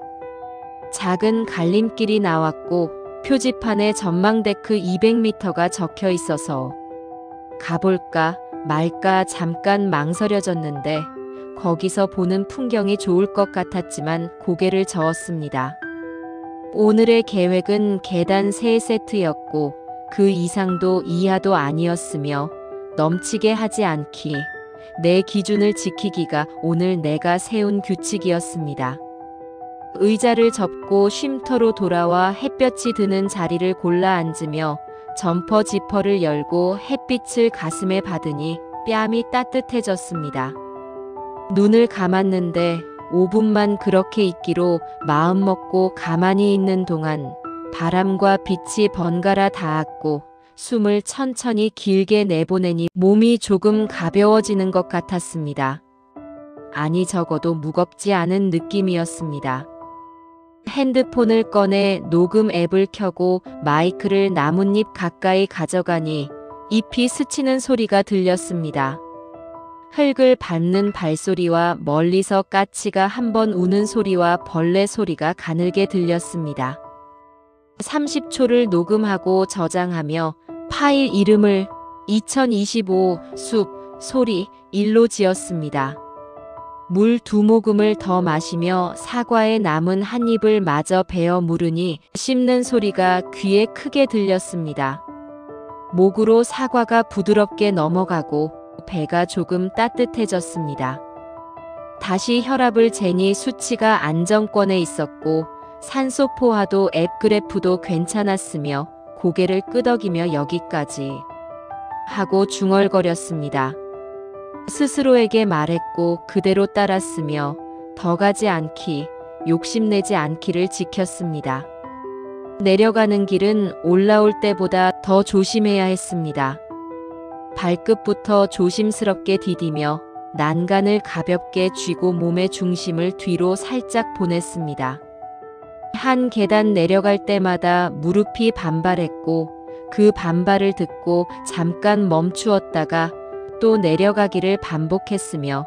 작은 갈림길이 나왔고 표지판에 전망데크 200m가 적혀 있어서 가볼까 말까 잠깐 망설여졌는데 거기서 보는 풍경이 좋을 것 같았지만 고개를 저었습니다. 오늘의 계획은 계단 3세트였고 그 이상도 이하도 아니었으며 넘치게 하지 않기, 내 기준을 지키기가 오늘 내가 세운 규칙이었습니다. 의자를 접고 쉼터로 돌아와 햇볕이 드는 자리를 골라 앉으며 점퍼 지퍼를 열고 햇빛을 가슴에 받으니 뺨이 따뜻해졌습니다. 눈을 감았는데 5분만 그렇게 있기로 마음먹고 가만히 있는 동안 바람과 빛이 번갈아 닿았고 숨을 천천히 길게 내보내니 몸이 조금 가벼워지는 것 같았습니다. 아니 적어도 무겁지 않은 느낌이었습니다. 핸드폰을 꺼내 녹음 앱을 켜고 마이크를 나뭇잎 가까이 가져가니 잎이 스치는 소리가 들렸습니다. 흙을 밟는 발소리와 멀리서 까치가 한번 우는 소리와 벌레 소리가 가늘게 들렸습니다. 30초를 녹음하고 저장하며 파일 이름을 2025 숲 소리 1로 지었습니다. 물 2모금을 더 마시며 사과에 남은 한 입을 마저 베어 물으니 씹는 소리가 귀에 크게 들렸습니다. 목으로 사과가 부드럽게 넘어가고 배가 조금 따뜻해졌습니다. 다시 혈압을 재니 수치가 안정권에 있었고 산소 포화도 앱 그래프도 괜찮았으며 고개를 끄덕이며 여기까지 하고 중얼거렸습니다. 스스로에게 말했고 그대로 따랐으며 더 가지 않기, 욕심내지 않기를 지켰습니다. 내려가는 길은 올라올 때보다 더 조심해야 했습니다. 발끝부터 조심스럽게 디디며 난간을 가볍게 쥐고 몸의 중심을 뒤로 살짝 보냈습니다. 한 계단 내려갈 때마다 무릎이 반발했고 그 반발을 듣고 잠깐 멈추었다가 또 내려가기를 반복했으며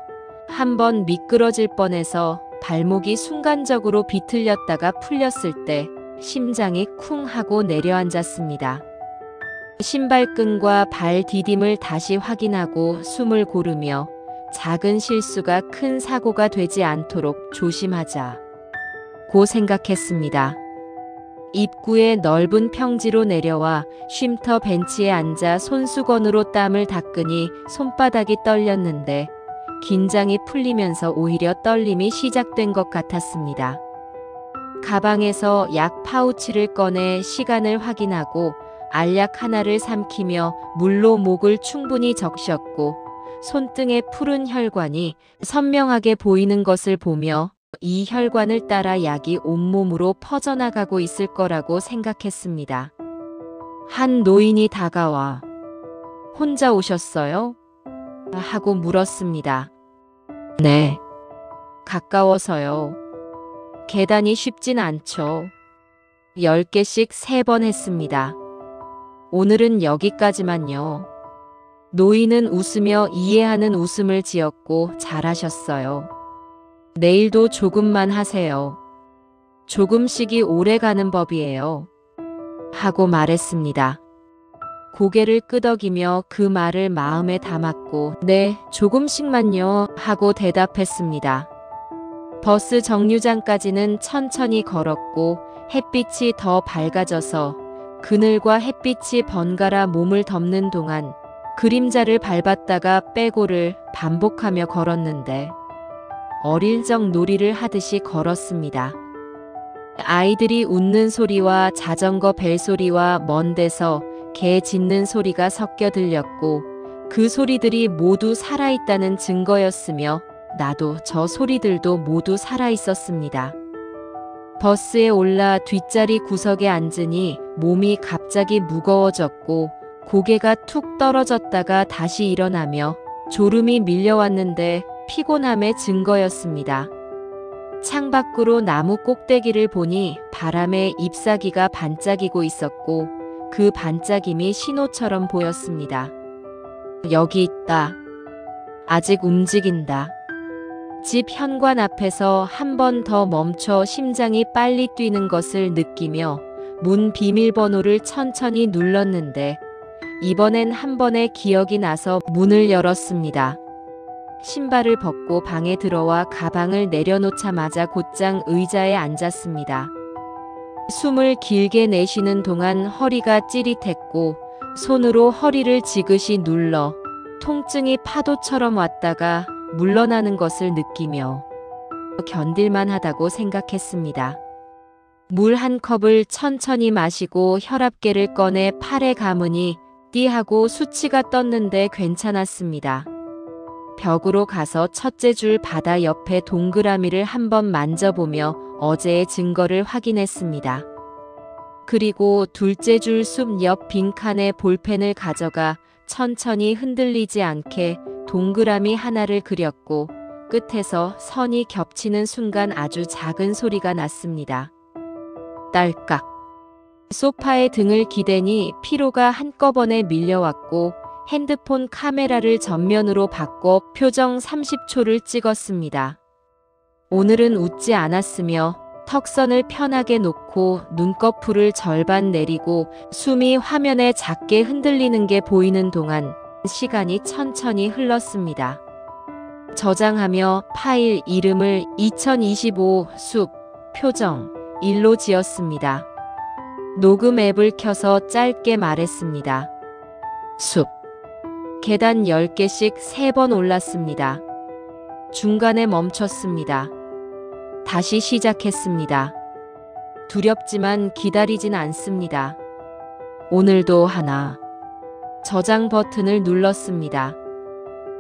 한번 미끄러질 뻔해서 발목이 순간적으로 비틀렸다가 풀렸을 때 심장이 쿵 하고 내려앉았습니다. 신발끈과 발 디딤을 다시 확인하고 숨을 고르며 작은 실수가 큰 사고가 되지 않도록 조심하자고 생각했습니다. 입구의 넓은 평지로 내려와 쉼터 벤치에 앉아 손수건으로 땀을 닦으니 손바닥이 떨렸는데 긴장이 풀리면서 오히려 떨림이 시작된 것 같았습니다. 가방에서 약 파우치를 꺼내 시간을 확인하고 알약 하나를 삼키며 물로 목을 충분히 적셨고 손등의 푸른 혈관이 선명하게 보이는 것을 보며 이 혈관을 따라 약이 온몸으로 퍼져나가고 있을 거라고 생각했습니다. 한 노인이 다가와 "혼자 오셨어요?" 하고 물었습니다. "네. 가까워서요. 계단이 쉽진 않죠." 10개씩 3번 했습니다. "오늘은 여기까지만요." 노인은 웃으며 이해하는 웃음을 지었고 "잘하셨어요. 내일도 조금만 하세요. 조금씩이 오래 가는 법이에요." 하고 말했습니다. 고개를 끄덕이며 그 말을 마음에 담았고 "네, 조금씩만요." 하고 대답했습니다. 버스 정류장까지는 천천히 걸었고 햇빛이 더 밝아져서 그늘과 햇빛이 번갈아 몸을 덮는 동안 그림자를 밟았다가 빼고를 반복하며 걸었는데 어릴 적 놀이를 하듯이 걸었습니다. 아이들이 웃는 소리와 자전거 벨소리와 먼 데서 개 짖는 소리가 섞여 들렸고 그 소리들이 모두 살아있다는 증거였으며 나도 저 소리들도 모두 살아있었습니다. 버스에 올라 뒷자리 구석에 앉으니 몸이 갑자기 무거워졌고 고개가 툭 떨어졌다가 다시 일어나며 졸음이 밀려왔는데 피곤함의 증거였습니다. 창밖으로 나무 꼭대기를 보니 바람에 잎사귀가 반짝이고 있었고 그 반짝임이 신호처럼 보였습니다. "여기 있다. 아직 움직인다." 집 현관 앞에서 한 번 더 멈춰 심장이 빨리 뛰는 것을 느끼며 문 비밀번호를 천천히 눌렀는데 이번엔 한 번에 기억이 나서 문을 열었습니다. 신발을 벗고 방에 들어와 가방을 내려놓자마자 곧장 의자에 앉았습니다. 숨을 길게 내쉬는 동안 허리가 찌릿했고 손으로 허리를 지그시 눌러 통증이 파도처럼 왔다가 물러나는 것을 느끼며 견딜만 하다고 생각했습니다. 물 한 컵을 천천히 마시고 혈압계를 꺼내 팔에 감으니 띠하고 수치가 떴는데 괜찮았습니다. 벽으로 가서 첫째 줄 바다 옆에 동그라미를 한번 만져보며 어제의 증거를 확인했습니다. 그리고 둘째 줄 숲 옆 빈칸에 볼펜을 가져가 천천히 흔들리지 않게 동그라미 하나를 그렸고 끝에서 선이 겹치는 순간 아주 작은 소리가 났습니다. 딸깍. 소파에 등을 기대니 피로가 한꺼번에 밀려왔고 핸드폰 카메라를 전면으로 바꿔 표정 30초를 찍었습니다. 오늘은 웃지 않았으며 턱선을 편하게 놓고 눈꺼풀을 절반 내리고 숨이 화면에 작게 흔들리는 게 보이는 동안 시간이 천천히 흘렀습니다. 저장하며 파일 이름을 2025 숲 표정 1로 지었습니다. 녹음 앱을 켜서 짧게 말했습니다. 숲. 계단 10개씩 3번 올랐습니다. 중간에 멈췄습니다. 다시 시작했습니다. 두렵지만 기다리진 않습니다. 오늘도 하나. 저장 버튼을 눌렀습니다.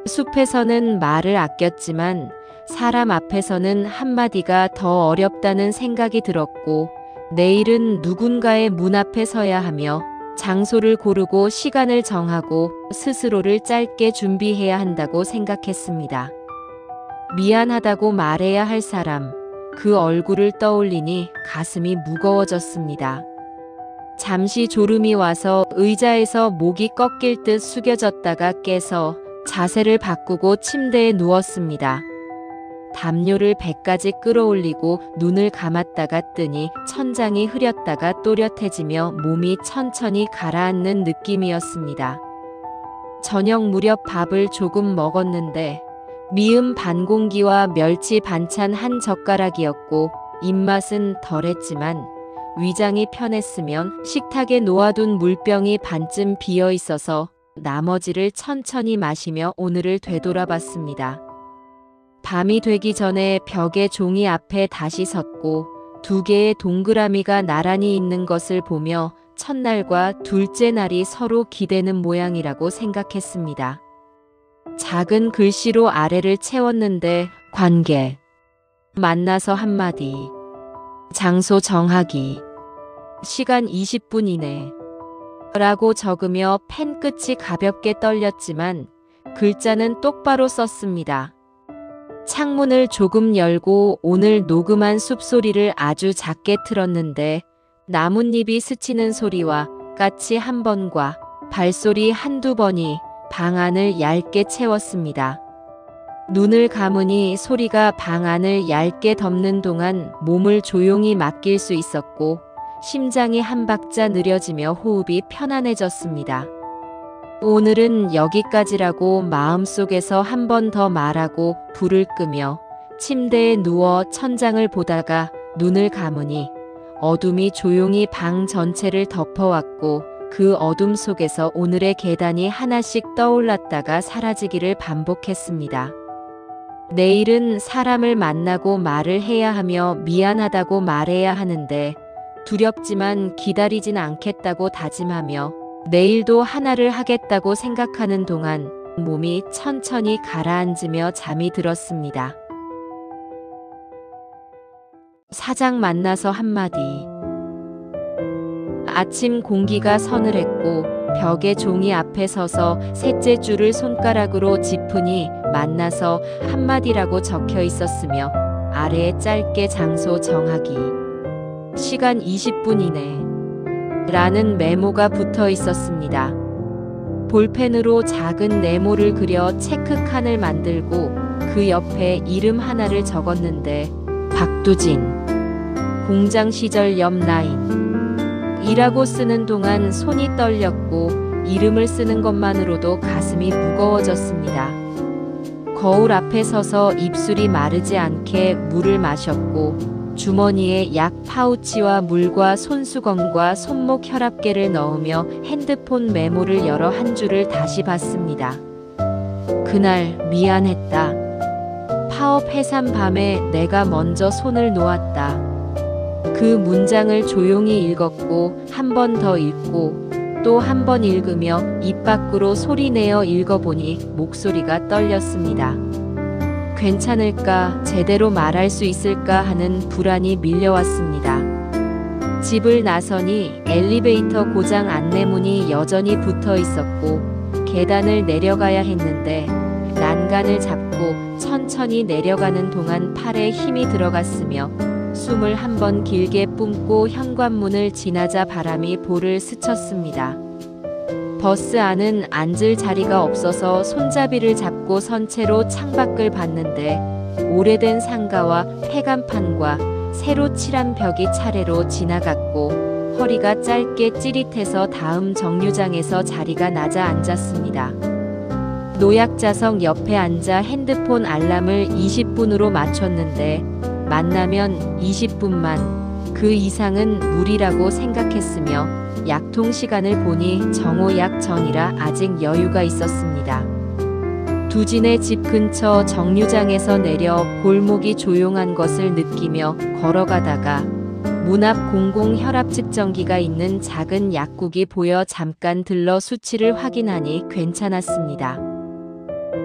숲에서는 말을 아꼈지만 사람 앞에서는 한마디가 더 어렵다는 생각이 들었고 내일은 누군가의 문 앞에 서야 하며 장소를 고르고 시간을 정하고 스스로를 짧게 준비해야 한다고 생각했습니다. 미안하다고 말해야 할 사람, 그 얼굴을 떠올리니 가슴이 무거워졌습니다. 잠시 졸음이 와서 의자에서 목이 꺾일 듯 숙여졌다가 깨서 자세를 바꾸고 침대에 누웠습니다. 담요를 배까지 끌어올리고 눈을 감았다가 뜨니 천장이 흐렸다가 또렷해지며 몸이 천천히 가라앉는 느낌이었습니다. 저녁 무렵 밥을 조금 먹었는데 미음 반 공기와 멸치 반찬 한 젓가락이었고 입맛은 덜했지만 위장이 편했으면 식탁에 놓아둔 물병이 반쯤 비어 있어서 나머지를 천천히 마시며 오늘을 되돌아봤습니다. 밤이 되기 전에 벽의 종이 앞에 다시 섰고 2개의 동그라미가 나란히 있는 것을 보며 첫날과 둘째 날이 서로 기대는 모양이라고 생각했습니다. 작은 글씨로 아래를 채웠는데 관계, 만나서 한마디, 장소 정하기, 시간 20분 이내 라고 적으며 펜 끝이 가볍게 떨렸지만 글자는 똑바로 썼습니다. 창문을 조금 열고 오늘 녹음한 숲소리를 아주 작게 틀었는데 나뭇잎이 스치는 소리와 까치 한 번과 발소리 한두 번이 방 안을 얇게 채웠습니다. 눈을 감으니 소리가 방 안을 얇게 덮는 동안 몸을 조용히 맡길 수 있었고 심장이 한 박자 느려지며 호흡이 편안해졌습니다. 오늘은 여기까지라고 마음속에서 한 번 더 말하고 불을 끄며 침대에 누워 천장을 보다가 눈을 감으니 어둠이 조용히 방 전체를 덮어왔고 그 어둠 속에서 오늘의 계단이 하나씩 떠올랐다가 사라지기를 반복했습니다. 내일은 사람을 만나고 말을 해야 하며 미안하다고 말해야 하는데 두렵지만 기다리진 않겠다고 다짐하며 내일도 하나를 하겠다고 생각하는 동안 몸이 천천히 가라앉으며 잠이 들었습니다. 사장 만나서 한마디. 아침 공기가 서늘했고 벽의 종이 앞에 서서 셋째 줄을 손가락으로 짚으니 만나서 한마디라고 적혀 있었으며 아래에 짧게 장소 정하기, 시간 20분 이내 라는 메모가 붙어 있었습니다. 볼펜으로 작은 네모를 그려 체크칸을 만들고 그 옆에 이름 하나를 적었는데 박두진, 공장 시절 옆 라인 이라고 쓰는 동안 손이 떨렸고 이름을 쓰는 것만으로도 가슴이 무거워졌습니다. 거울 앞에 서서 입술이 마르지 않게 물을 마셨고 주머니에 약 파우치와 물과 손수건과 손목 혈압계를 넣으며 핸드폰 메모를 열어 한 줄을 다시 봤습니다. 그날 미안했다. 파업 해산 밤에 내가 먼저 손을 놓았다. 그 문장을 조용히 읽었고 한 번 더 읽고 또 한 번 읽으며 입 밖으로 소리내어 읽어보니 목소리가 떨렸습니다. 괜찮을까, 제대로 말할 수 있을까 하는 불안이 밀려왔습니다. 집을 나서니 엘리베이터 고장 안내문이 여전히 붙어 있었고 계단을 내려가야 했는데 난간을 잡고 천천히 내려가는 동안 팔에 힘이 들어갔으며 숨을 한 번 길게 뿜고 현관문을 지나자 바람이 볼을 스쳤습니다. 버스 안은 앉을 자리가 없어서 손잡이를 잡고 선 채로 창밖을 봤는데 오래된 상가와 폐간판과 새로 칠한 벽이 차례로 지나갔고 허리가 짧게 찌릿해서 다음 정류장에서 자리가 나자 앉았습니다. 노약자석 옆에 앉아 핸드폰 알람을 20분으로 맞췄는데 만나면 20분만, 그 이상은 무리라고 생각했으며 약통 시간을 보니 정오약 전이라 아직 여유가 있었습니다. 두진의 집 근처 정류장에서 내려 골목이 조용한 것을 느끼며 걸어가다가 문 앞 공공 혈압 측정기가 있는 작은 약국이 보여 잠깐 들러 수치를 확인하니 괜찮았습니다.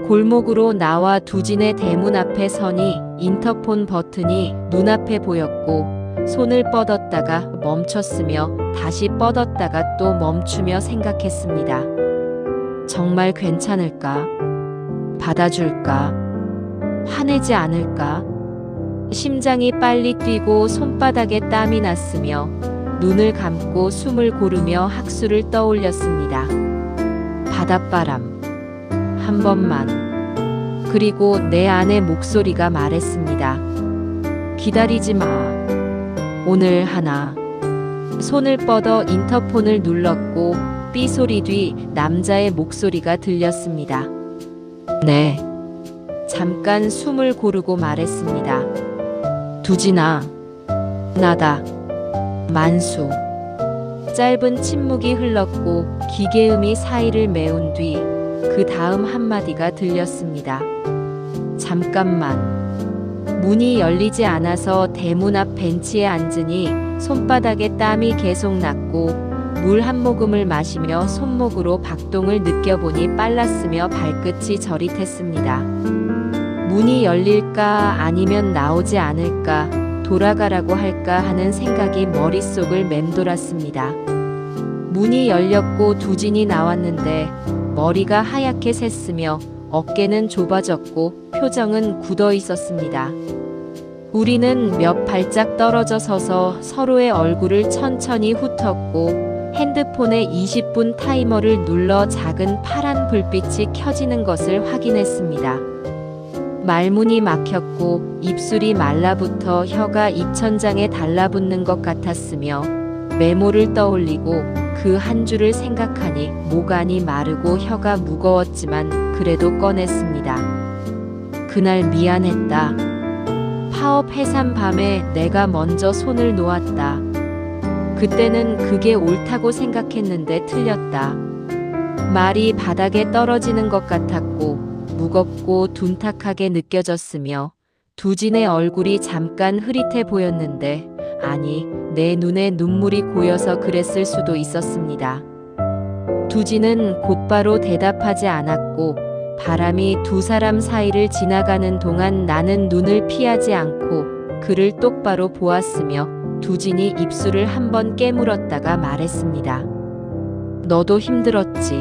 골목으로 나와 두진의 대문 앞에 서니 인터폰 버튼이 눈앞에 보였고 손을 뻗었다가 멈췄으며 다시 뻗었다가 또 멈추며 생각했습니다. 정말 괜찮을까? 받아줄까? 화내지 않을까? 심장이 빨리 뛰고 손바닥에 땀이 났으며 눈을 감고 숨을 고르며 학수를 떠올렸습니다. 바닷바람. 한 번만. 그리고 내 안의 목소리가 말했습니다. 기다리지 마. 오늘 하나. 손을 뻗어 인터폰을 눌렀고 삐 소리 뒤 남자의 목소리가 들렸습니다. 네. 잠깐 숨을 고르고 말했습니다. 두진아. 나다. 만수. 짧은 침묵이 흘렀고 기계음이 사이를 메운 뒤 그 다음 한마디가 들렸습니다. 잠깐만. 문이 열리지 않아서 대문 앞 벤치에 앉으니 손바닥에 땀이 계속 났고 물 한 모금을 마시며 손목으로 박동을 느껴보니 빨랐으며 발끝이 저릿했습니다. 문이 열릴까 아니면 나오지 않을까, 돌아가라고 할까 하는 생각이 머릿속을 맴돌았습니다. 문이 열렸고 두진이 나왔는데 머리가 하얗게 샜으며 어깨는 좁아졌고 표정은 굳어 있었습니다. 우리는 몇 발짝 떨어져 서서 서로의 얼굴을 천천히 훑었고 핸드폰의 20분 타이머를 눌러 작은 파란 불빛이 켜지는 것을 확인했습니다. 말문이 막혔고 입술이 말라붙어 혀가 입천장에 달라붙는 것 같았으며 메모를 떠올리고 그 한 줄을 생각하니 목 안이 마르고 혀가 무거웠지만 그래도 꺼냈습니다. 그날 미안했다. 파업 해산 밤에 내가 먼저 손을 놓았다. 그때는 그게 옳다고 생각했는데 틀렸다. 말이 바닥에 떨어지는 것 같았고 무겁고 둔탁하게 느껴졌으며 두진의 얼굴이 잠깐 흐릿해 보였는데 아니, 내 눈에 눈물이 고여서 그랬을 수도 있었습니다. 두진은 곧바로 대답하지 않았고 바람이 두 사람 사이를 지나가는 동안 나는 눈을 피하지 않고 그를 똑바로 보았으며 두진이 입술을 한번 깨물었다가 말했습니다. 너도 힘들었지.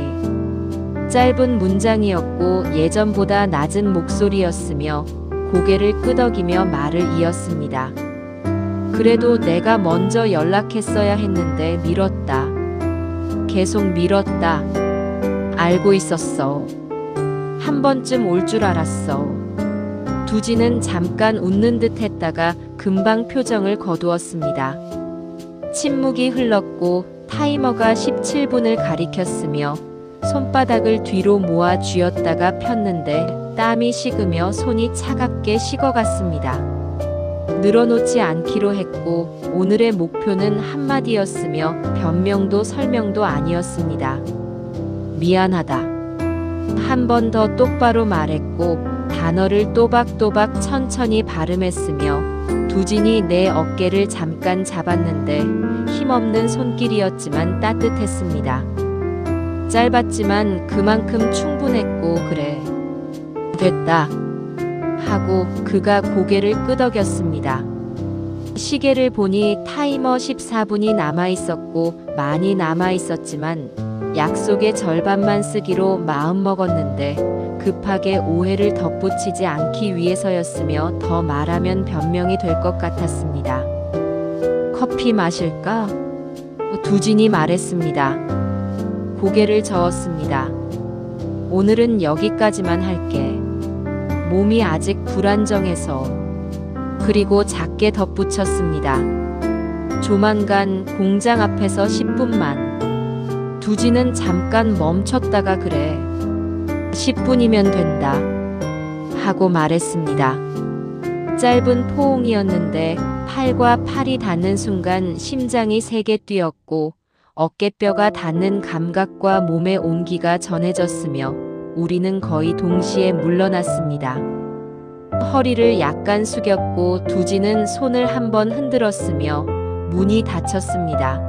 짧은 문장이었고 예전보다 낮은 목소리였으며 고개를 끄덕이며 말을 이었습니다. 그래도 내가 먼저 연락했어야 했는데 미뤘다. 계속 미뤘다. 알고 있었어. 한 번쯤 올 줄 알았어. 두진은 잠깐 웃는 듯 했다가 금방 표정을 거두었습니다. 침묵이 흘렀고 타이머가 17분을 가리켰으며 손바닥을 뒤로 모아 쥐었다가 폈는데 땀이 식으며 손이 차갑게 식어갔습니다. 늘어놓지 않기로 했고 오늘의 목표는 한마디였으며 변명도 설명도 아니었습니다. 미안하다. 한 번 더 똑바로 말했고 단어를 또박또박 천천히 발음했으며 두진이 내 어깨를 잠깐 잡았는데 힘없는 손길이었지만 따뜻했습니다. 짧았지만 그만큼 충분했고 그래. 됐다. 하고 그가 고개를 끄덕였습니다. 시계를 보니 타이머 14분이 남아있었고 많이 남아있었지만 약속의 절반만 쓰기로 마음먹었는데 급하게 오해를 덧붙이지 않기 위해서였으며 더 말하면 변명이 될 것 같았습니다. 커피 마실까? 두진이 말했습니다. 고개를 저었습니다. 오늘은 여기까지만 할게. 몸이 아직 불안정해서. 그리고 작게 덧붙였습니다. 조만간 공장 앞에서 10분만. 두진은 잠깐 멈췄다가 그래. 10분이면 된다. 하고 말했습니다. 짧은 포옹이었는데 팔과 팔이 닿는 순간 심장이 세게 뛰었고 어깨뼈가 닿는 감각과 몸의 온기가 전해졌으며 우리는 거의 동시에 물러났습니다. 허리를 약간 숙였고 두진은 손을 한번 흔들었으며 문이 닫혔습니다.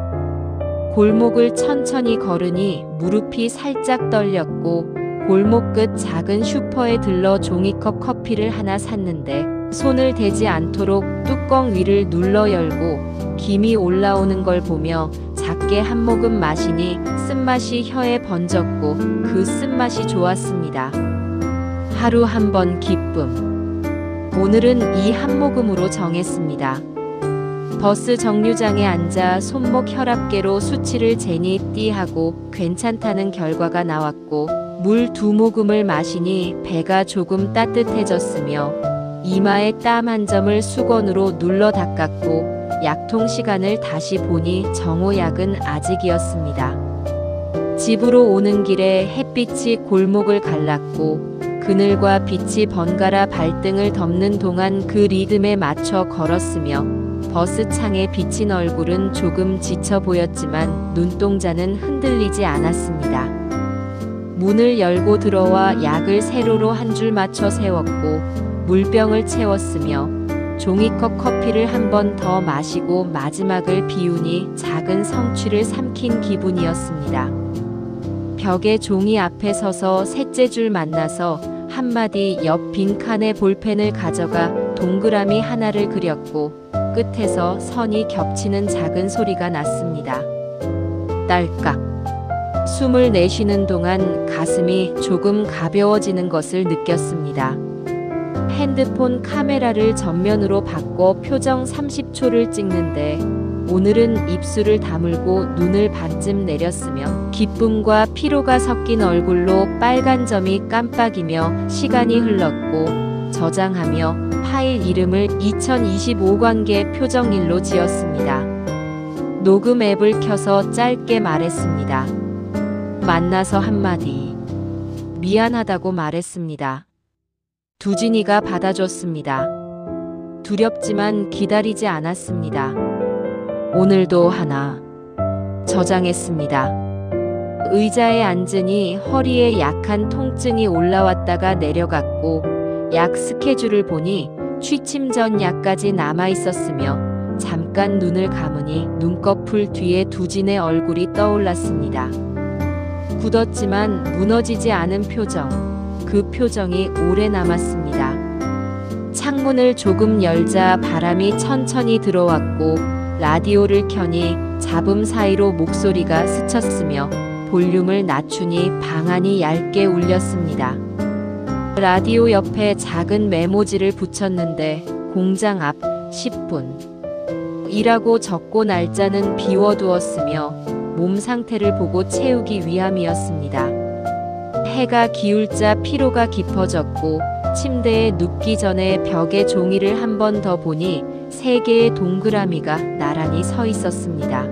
골목을 천천히 걸으니 무릎이 살짝 떨렸고 골목 끝 작은 슈퍼에 들러 종이컵 커피를 하나 샀는데 손을 대지 않도록 뚜껑 위를 눌러 열고 김이 올라오는 걸 보며 작게 한 모금 마시니 쓴맛이 혀에 번졌고 그 쓴맛이 좋았습니다. 하루 한 번 기쁨. 오늘은 이 한 모금으로 정했습니다. 버스 정류장에 앉아 손목 혈압계로 수치를 재니 띠하고 괜찮다는 결과가 나왔고 물 2모금을 마시니 배가 조금 따뜻해졌으며 이마에 땀 한 점을 수건으로 눌러 닦았고 약통 시간을 다시 보니 정오약은 아직이었습니다. 집으로 오는 길에 햇빛이 골목을 갈랐고 그늘과 빛이 번갈아 발등을 덮는 동안 그 리듬에 맞춰 걸었으며 버스 창에 비친 얼굴은 조금 지쳐 보였지만 눈동자는 흔들리지 않았습니다. 문을 열고 들어와 약을 세로로 한 줄 맞춰 세웠고 물병을 채웠으며 종이컵 커피를 한 번 더 마시고 마지막을 비우니 작은 성취를 삼킨 기분이었습니다. 벽에 종이 앞에 서서 셋째 줄 만나서 한마디 옆 빈칸에 볼펜을 가져가 동그라미 하나를 그렸고 끝에서 선이 겹치는 작은 소리가 났습니다. 딸깍. 숨을 내쉬는 동안 가슴이 조금 가벼워지는 것을 느꼈습니다. 핸드폰 카메라를 전면으로 바꿔 표정 30초를 찍는데 오늘은 입술을 다물고 눈을 반쯤 내렸으며 기쁨과 피로가 섞인 얼굴로 빨간 점이 깜빡이며 시간이 흘렀고 저장하며 파일 이름을 2025관계 표정일로 지었습니다. 녹음 앱을 켜서 짧게 말했습니다. 만나서 한마디. 미안하다고 말했습니다. 두진이가 받아줬습니다. 두렵지만 기다리지 않았습니다. 오늘도 하나. 저장했습니다. 의자에 앉으니 허리에 약한 통증이 올라왔다가 내려갔고 약 스케줄을 보니 취침 전 약까지 남아있었으며 잠깐 눈을 감으니 눈꺼풀 뒤에 두진의 얼굴이 떠올랐습니다. 굳었지만 무너지지 않은 표정. 그 표정이 오래 남았습니다. 창문을 조금 열자 바람이 천천히 들어왔고 라디오를 켜니 잡음 사이로 목소리가 스쳤으며 볼륨을 낮추니 방안이 얇게 울렸습니다. 라디오 옆에 작은 메모지를 붙였는데 공장 앞 10분. 이라고 적고 날짜는 비워두었으며 몸 상태를 보고 채우기 위함이었습니다. 해가 기울자 피로가 깊어졌고 침대에 눕기 전에 벽에 종이를 한 번 더 보니 3개의 동그라미가 나란히 서 있었습니다.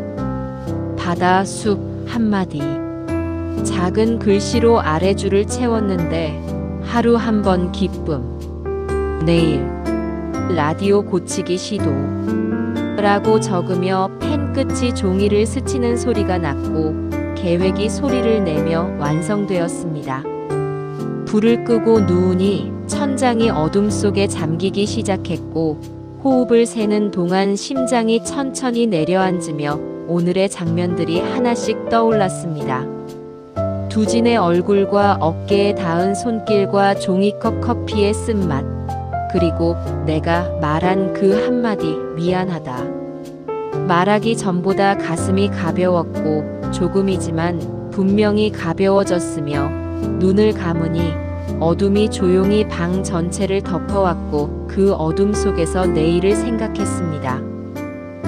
바다, 숲, 한마디. 작은 글씨로 아래줄을 채웠는데 하루 한 번 기쁨, 내일 라디오 고치기 시도 라고 적으며 펜 끝이 종이를 스치는 소리가 났고 계획이 소리를 내며 완성되었습니다. 불을 끄고 누우니 천장이 어둠 속에 잠기기 시작했고 호흡을 세는 동안 심장이 천천히 내려앉으며 오늘의 장면들이 하나씩 떠올랐습니다. 두진의 얼굴과 어깨에 닿은 손길과 종이컵 커피의 쓴맛, 그리고 내가 말한 그 한마디 미안하다. 말하기 전보다 가슴이 가벼웠고 조금이지만 분명히 가벼워졌으며 눈을 감으니 어둠이 조용히 방 전체를 덮어왔고 그 어둠 속에서 내일을 생각했습니다.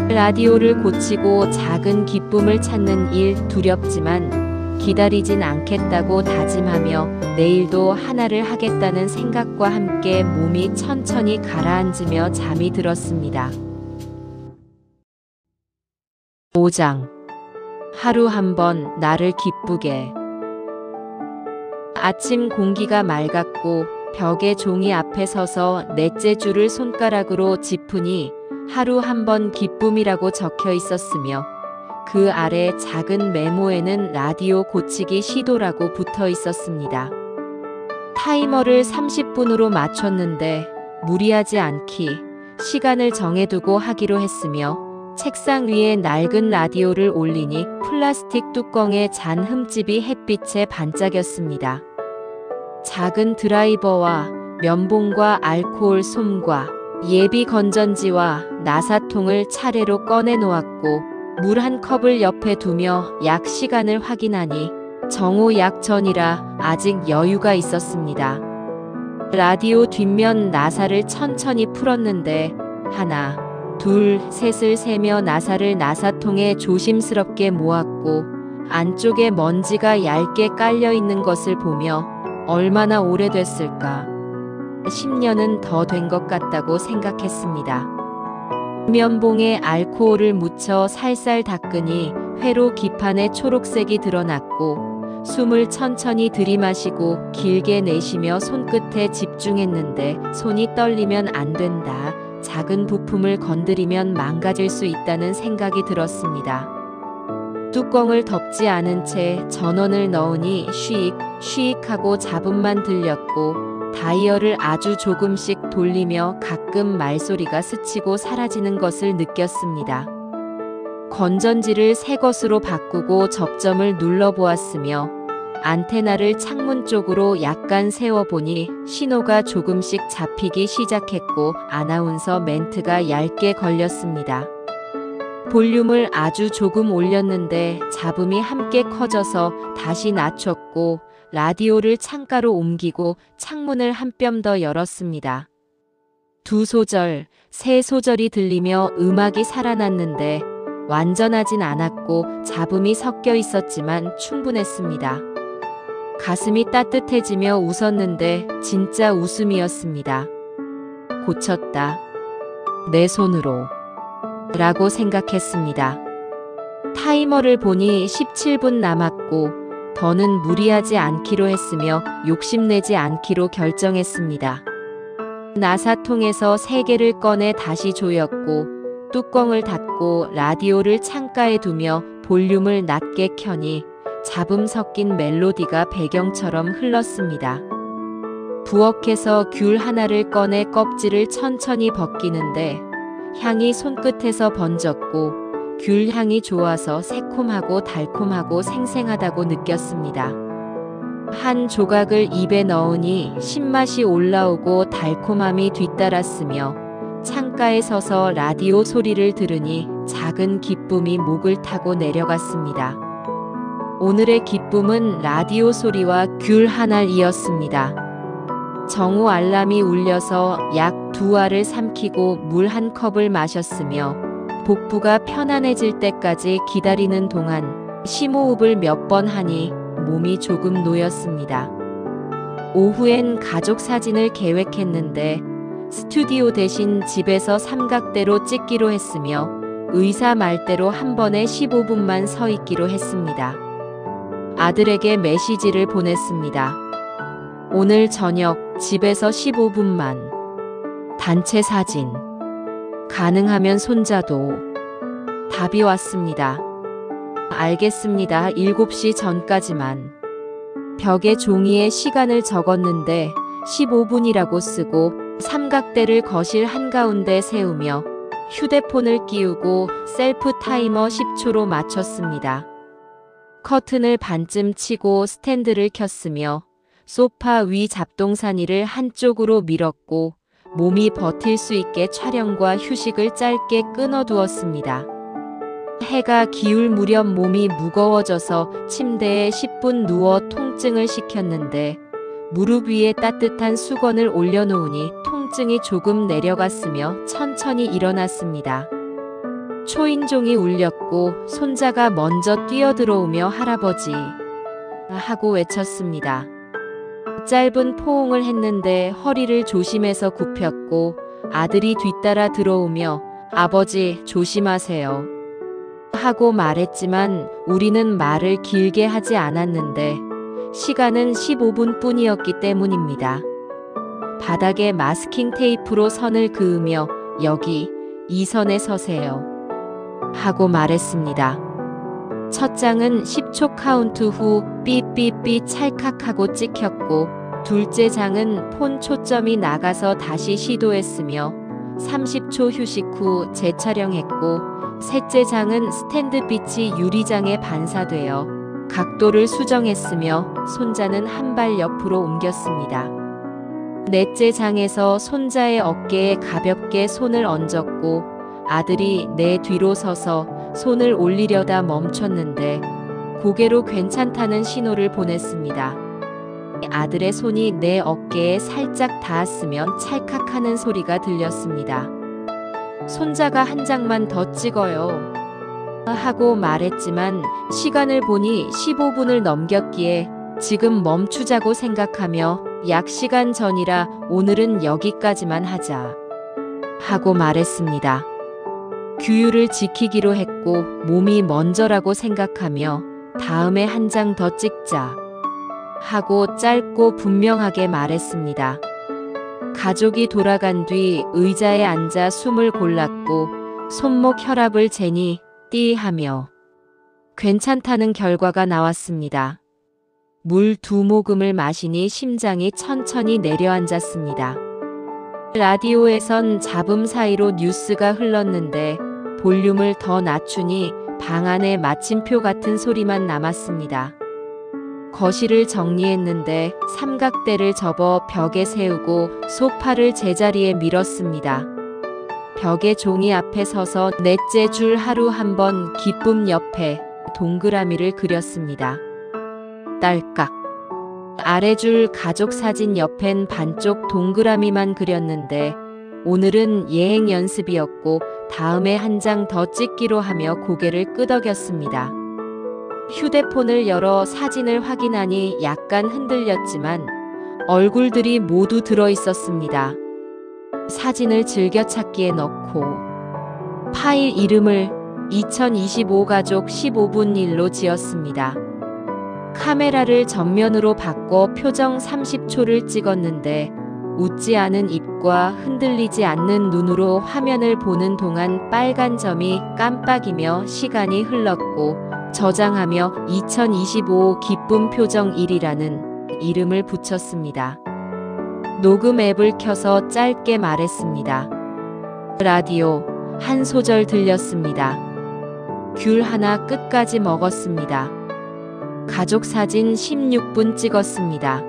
라디오를 고치고 작은 기쁨을 찾는 일 두렵지만 기다리진 않겠다고 다짐하며 내일도 하나를 하겠다는 생각과 함께 몸이 천천히 가라앉으며 잠이 들었습니다. 5장. 하루 한 번 나를 기쁘게. 아침 공기가 맑았고 벽에 종이 앞에 서서 넷째 줄을 손가락으로 짚으니 하루 한 번 기쁨이라고 적혀 있었으며 그 아래 작은 메모에는 라디오 고치기 시도라고 붙어 있었습니다. 타이머를 30분으로 맞췄는데 무리하지 않기 시간을 정해두고 하기로 했으며 책상 위에 낡은 라디오를 올리니 플라스틱 뚜껑에 잔 흠집이 햇빛에 반짝였습니다. 작은 드라이버와 면봉과 알코올 솜과 예비 건전지와 나사통을 차례로 꺼내 놓았고 물 한 컵을 옆에 두며 약 시간을 확인하니 정오 약 전이라 아직 여유가 있었습니다. 라디오 뒷면 나사를 천천히 풀었는데 하나, 둘, 셋을 세며 나사를 나사통에 조심스럽게 모았고 안쪽에 먼지가 얇게 깔려 있는 것을 보며 얼마나 오래됐을까? 10년은 더 된 것 같다고 생각했습니다. 면봉에 알코올을 묻혀 살살 닦으니 회로 기판에 초록색이 드러났고 숨을 천천히 들이마시고 길게 내쉬며 손끝에 집중했는데 손이 떨리면 안 된다. 작은 부품을 건드리면 망가질 수 있다는 생각이 들었습니다. 뚜껑을 덮지 않은 채 전원을 넣으니 쉬익 하고 잡음만 들렸고 다이얼을 아주 조금씩 돌리며 가끔 말소리가 스치고 사라지는 것을 느꼈습니다. 건전지를 새 것으로 바꾸고 접점을 눌러보았으며 안테나를 창문 쪽으로 약간 세워보니 신호가 조금씩 잡히기 시작했고 아나운서 멘트가 얇게 걸렸습니다. 볼륨을 아주 조금 올렸는데 잡음이 함께 커져서 다시 낮췄고 라디오를 창가로 옮기고 창문을 한 뼘 더 열었습니다. 2소절, 3소절이 들리며 음악이 살아났는데 완전하진 않았고 잡음이 섞여 있었지만 충분했습니다. 가슴이 따뜻해지며 웃었는데 진짜 웃음이었습니다. 고쳤다. 내 손으로. 라고 생각했습니다. 타이머를 보니 17분 남았고 더는 무리하지 않기로 했으며 욕심내지 않기로 결정했습니다. 나사통에서 3개를 꺼내 다시 조였고 뚜껑을 닫고 라디오를 창가에 두며 볼륨을 낮게 켜니 잡음 섞인 멜로디가 배경처럼 흘렀습니다. 부엌에서 귤 하나를 꺼내 껍질을 천천히 벗기는데 향이 손끝에서 번졌고 귤 향이 좋아서 새콤하고 달콤하고 생생하다고 느꼈습니다. 한 조각을 입에 넣으니 신맛이 올라오고 달콤함이 뒤따랐으며 창가에 서서 라디오 소리를 들으니 작은 기쁨이 목을 타고 내려갔습니다. 오늘의 기쁨은 라디오 소리와 귤 하나이었습니다. 정오 알람이 울려서 약 2알을 삼키고 물 한 컵을 마셨으며 복부가 편안해질 때까지 기다리는 동안 심호흡을 몇 번 하니 몸이 조금 놓였습니다. 오후엔 가족 사진을 계획했는데 스튜디오 대신 집에서 삼각대로 찍기로 했으며 의사 말대로 한 번에 15분만 서 있기로 했습니다. 아들에게 메시지를 보냈습니다. 오늘 저녁 집에서 15분만. 단체 사진. 가능하면 손자도. 답이 왔습니다. 알겠습니다. 7시 전까지만. 벽에 종이에 시간을 적었는데 15분이라고 쓰고 삼각대를 거실 한가운데 세우며 휴대폰을 끼우고 셀프 타이머 10초로 맞췄습니다. 커튼을 반쯤 치고 스탠드를 켰으며 소파 위 잡동사니를 한쪽으로 밀었고 몸이 버틸 수 있게 촬영과 휴식을 짧게 끊어두었습니다. 해가 기울 무렵 몸이 무거워져서 침대에 10분 누워 통증을 식혔는데 무릎 위에 따뜻한 수건을 올려놓으니 통증이 조금 내려갔으며 천천히 일어났습니다. 초인종이 울렸고 손자가 먼저 뛰어들어오며 할아버지 하고 외쳤습니다. 짧은 포옹을 했는데 허리를 조심해서 굽혔고 아들이 뒤따라 들어오며 아버지 조심하세요 하고 말했지만 우리는 말을 길게 하지 않았는데 시간은 15분 뿐이었기 때문입니다. 바닥에 마스킹 테이프로 선을 그으며 여기 이 선에 서세요 하고 말했습니다. 첫 장은 10초 카운트 후 삐삐삐 찰칵하고 찍혔고 둘째 장은 폰 초점이 나가서 다시 시도했으며 30초 휴식 후 재촬영했고 셋째 장은 스탠드 빛이 유리장에 반사되어 각도를 수정했으며 손자는 한 발 옆으로 옮겼습니다. 넷째 장에서 손자의 어깨에 가볍게 손을 얹었고 아들이 내 뒤로 서서 손을 올리려다 멈췄는데 고개로 괜찮다는 신호를 보냈습니다. 아들의 손이 내 어깨에 살짝 닿았으면 찰칵하는 소리가 들렸습니다. 손자가 한 장만 더 찍어요 하고 말했지만 시간을 보니 15분을 넘겼기에 지금 멈추자고 생각하며 약 시간 전이라 오늘은 여기까지만 하자 하고 말했습니다. 규율을 지키기로 했고 몸이 먼저라고 생각하며 다음에 한 장 더 찍자 하고 짧고 분명하게 말했습니다. 가족이 돌아간 뒤 의자에 앉아 숨을 골랐고 손목 혈압을 재니 띠 하며 괜찮다는 결과가 나왔습니다. 물 2모금을 마시니 심장이 천천히 내려앉았습니다. 라디오에선 잡음 사이로 뉴스가 흘렀는데 볼륨을 더 낮추니 방 안에 마침표 같은 소리만 남았습니다. 거실을 정리했는데 삼각대를 접어 벽에 세우고 소파를 제자리에 밀었습니다. 벽에 종이 앞에 서서 넷째 줄 하루 한 번 기쁨 옆에 동그라미를 그렸습니다. 딸깍. 아래줄 가족 사진 옆엔 반쪽 동그라미만 그렸는데 오늘은 예행 연습이었고 다음에 한 장 더 찍기로 하며 고개를 끄덕였습니다. 휴대폰을 열어 사진을 확인하니 약간 흔들렸지만 얼굴들이 모두 들어 있었습니다. 사진을 즐겨찾기에 넣고 파일 이름을 2025 가족 15분 일로 지었습니다. 카메라를 전면으로 바꿔 표정 30초를 찍었는데 웃지 않은 입과 흔들리지 않는 눈으로 화면을 보는 동안 빨간 점이 깜빡이며 시간이 흘렀고 저장하며 2025 기쁨 표정 1이라는 이름을 붙였습니다. 녹음 앱을 켜서 짧게 말했습니다. 라디오 한 소절 들렸습니다. 귤 하나 끝까지 먹었습니다. 가족 사진 16분 찍었습니다.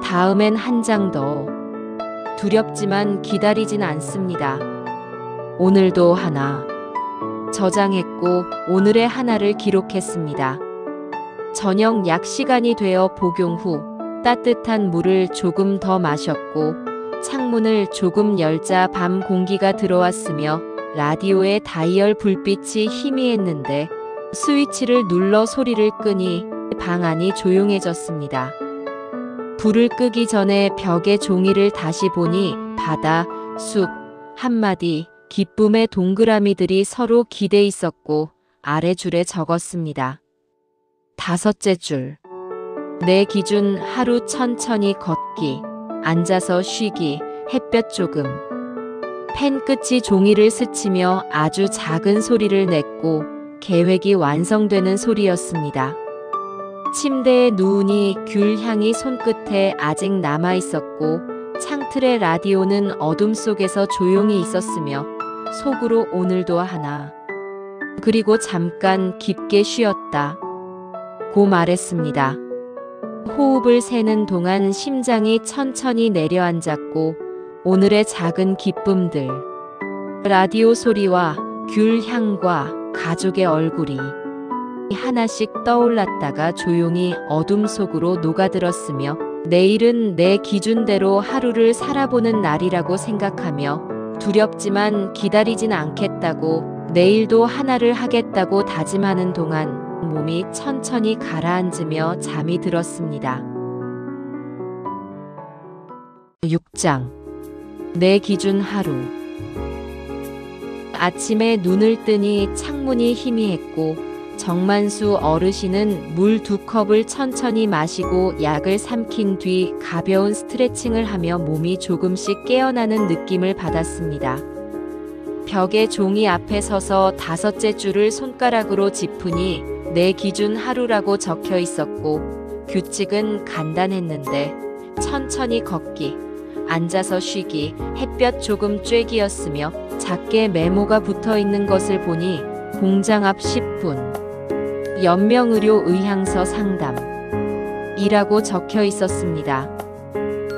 다음엔 한 장 더. 두렵지만 기다리진 않습니다. 오늘도 하나. 저장했고 오늘의 하나를 기록했습니다. 저녁 약 시간이 되어 복용 후 따뜻한 물을 조금 더 마셨고 창문을 조금 열자 밤 공기가 들어왔으며 라디오의 다이얼 불빛이 희미했는데 스위치를 눌러 소리를 끄니 방 안이 조용해졌습니다. 불을 끄기 전에 벽에 종이를 다시 보니 바다, 숲, 한마디, 기쁨의 동그라미들이 서로 기대 있었고 아래 줄에 적었습니다. 다섯째 줄. 내 기준 하루 천천히 걷기, 앉아서 쉬기, 햇볕 조금. 펜 끝이 종이를 스치며 아주 작은 소리를 냈고 계획이 완성되는 소리였습니다. 침대에 누우니 귤 향이 손끝에 아직 남아 있었고 창틀의 라디오는 어둠 속에서 조용히 있었으며 속으로 오늘도 하나. 그리고 잠깐 깊게 쉬었다. 고 말했습니다. 호흡을 세는 동안 심장이 천천히 내려앉았고 오늘의 작은 기쁨들, 라디오 소리와 귤 향과 가족의 얼굴이 하나씩 떠올랐다가 조용히 어둠 속으로 녹아들었으며 내일은 내 기준대로 하루를 살아보는 날이라고 생각하며 두렵지만 기다리진 않겠다고 내일도 하나를 하겠다고 다짐하는 동안 몸이 천천히 가라앉으며 잠이 들었습니다. 6장. 내 기준 하루. 아침에 눈을 뜨니 창문이 희미했고 정만수 어르신은 물 2컵을 천천히 마시고 약을 삼킨 뒤 가벼운 스트레칭을 하며 몸이 조금씩 깨어나는 느낌을 받았습니다. 벽에 종이 앞에 서서 다섯째 줄을 손가락으로 짚으니 내 기준 하루라고 적혀 있었고 규칙은 간단했는데 천천히 걷기, 앉아서 쉬기, 햇볕 조금 쬐기였으며 작게 메모가 붙어 있는 것을 보니 공장 앞 10분, 연명의료 의향서 상담 이라고 적혀 있었습니다.